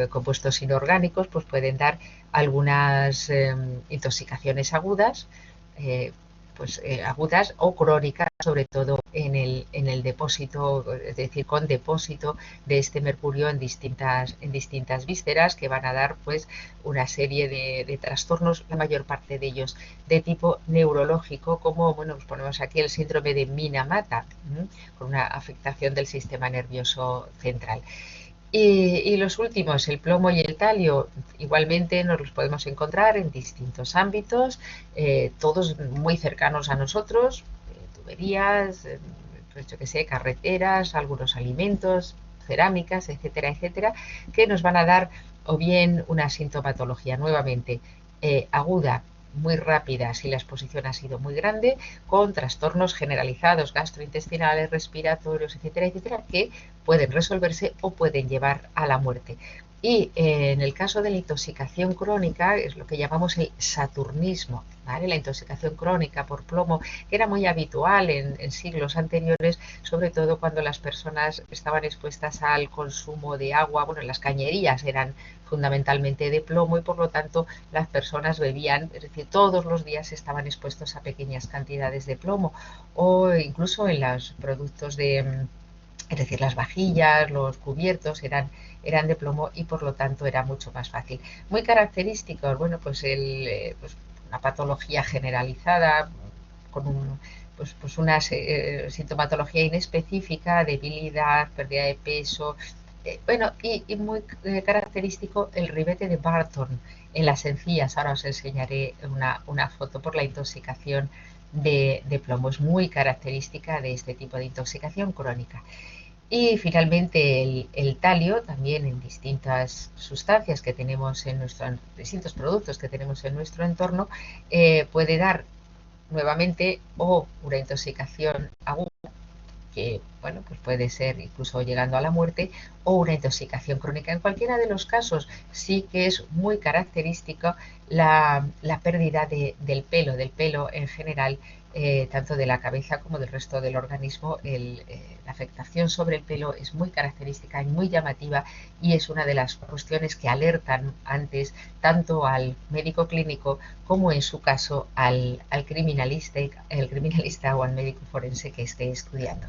compuestos inorgánicos, pues pueden dar algunas intoxicaciones agudas, eh, agudas o crónicas, sobre todo en el depósito, es decir, con depósito de este mercurio en distintas vísceras, que van a dar pues una serie de trastornos, la mayor parte de ellos de tipo neurológico, como, bueno, pues ponemos aquí el síndrome de Minamata, con una afectación del sistema nervioso central. Y los últimos, el plomo y el talio, igualmente nos los podemos encontrar en distintos ámbitos, todos muy cercanos a nosotros, tuberías, pues yo que sé, carreteras, algunos alimentos, cerámicas, etcétera, etcétera, que nos van a dar o bien una sintomatología nuevamente aguda, muy rápida si la exposición ha sido muy grande, con trastornos generalizados, gastrointestinales, respiratorios, etcétera, etcétera, que pueden resolverse o pueden llevar a la muerte. Y en el caso de la intoxicación crónica, es lo que llamamos el saturnismo, ¿vale? La intoxicación crónica por plomo, que era muy habitual en siglos anteriores, sobre todo cuando las personas estaban expuestas al consumo de agua. Bueno, las cañerías eran fundamentalmente de plomo y por lo tanto las personas bebían, es decir, todos los días estaban expuestos a pequeñas cantidades de plomo, o incluso en los productos de, es decir, las vajillas, los cubiertos eran de plomo y por lo tanto era mucho más fácil. Muy característicos, bueno, pues, pues una patología generalizada con pues una sintomatología inespecífica, debilidad, pérdida de peso, bueno, y muy característico el ribete de Barton en las encías. Ahora os enseñaré una foto por la intoxicación de plomo. Es muy característica de este tipo de intoxicación crónica. Y finalmente el talio, también en distintas sustancias que tenemos en distintos productos que tenemos en nuestro entorno, puede dar nuevamente o una intoxicación aguda, que bueno, pues puede ser incluso llegando a la muerte, o una intoxicación crónica. En cualquiera de los casos sí que es muy característica la pérdida del pelo en general, tanto de la cabeza como del resto del organismo. La afectación sobre el pelo es muy característica y muy llamativa, y es una de las cuestiones que alertan antes tanto al médico clínico como en su caso al criminalista o al médico forense que esté estudiando.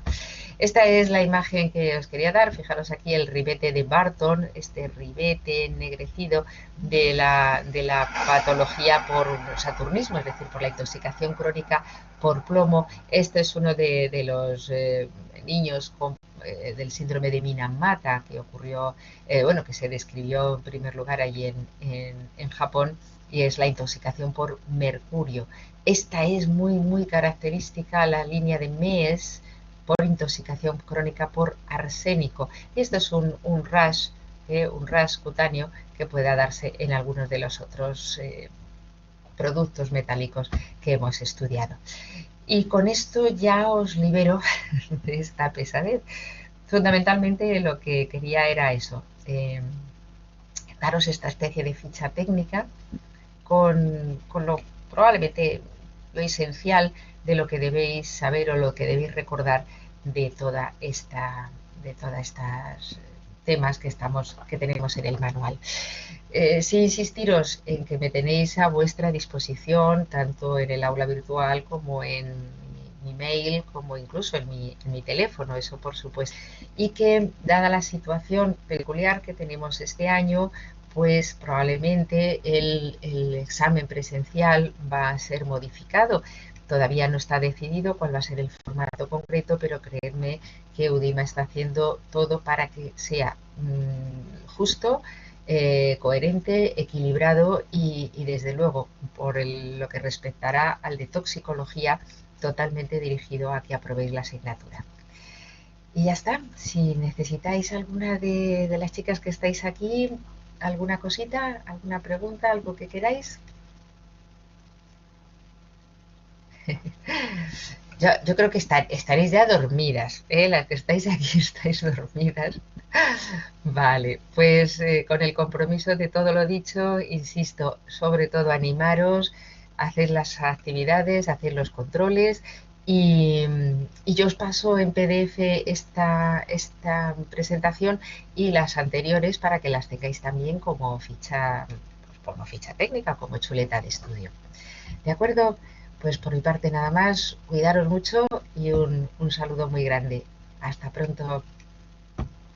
Esta es la imagen que os quería dar. Fijaros aquí el ribete de Barton, este ribete ennegrecido de la patología por saturnismo, es decir, por la intoxicación crónica por plomo. Este es uno de los niños del síndrome de Minamata que ocurrió, bueno, que se describió en primer lugar allí en Japón, y es la intoxicación por mercurio. Esta es muy característica, la línea de MES, por intoxicación crónica por arsénico. Y esto es un rash cutáneo que pueda darse en algunos de los otros productos metálicos que hemos estudiado. Y con esto ya os libero de esta pesadez. Fundamentalmente lo que quería era eso, daros esta especie de ficha técnica con lo probablemente lo esencial de lo que debéis saber o lo que debéis recordar de toda esta de todas estas temas que tenemos en el manual. Sí, insistiros en que me tenéis a vuestra disposición tanto en el aula virtual como en mi mail, como incluso en mi teléfono, eso por supuesto, y que dada la situación peculiar que tenemos este año, pues probablemente el examen presencial va a ser modificado. Todavía no está decidido cuál va a ser el formato concreto, pero creedme que UDIMA está haciendo todo para que sea justo, coherente, equilibrado y desde luego, por lo que respectará al de toxicología, totalmente dirigido a que aprobéis la asignatura. Y ya está. Si necesitáis alguna de las chicas que estáis aquí, alguna cosita, alguna pregunta, algo que queráis. Yo creo que estaréis ya dormidas, ¿eh? Las que estáis aquí estáis dormidas. Vale, pues con el compromiso de todo lo dicho, insisto, sobre todo animaros, hacer las actividades, hacer los controles Y, y yo os paso en PDF esta presentación y las anteriores para que las tengáis también como ficha, pues como ficha técnica, como chuleta de estudio. ¿De acuerdo? Pues por mi parte nada más, cuidaros mucho y un saludo muy grande. Hasta pronto.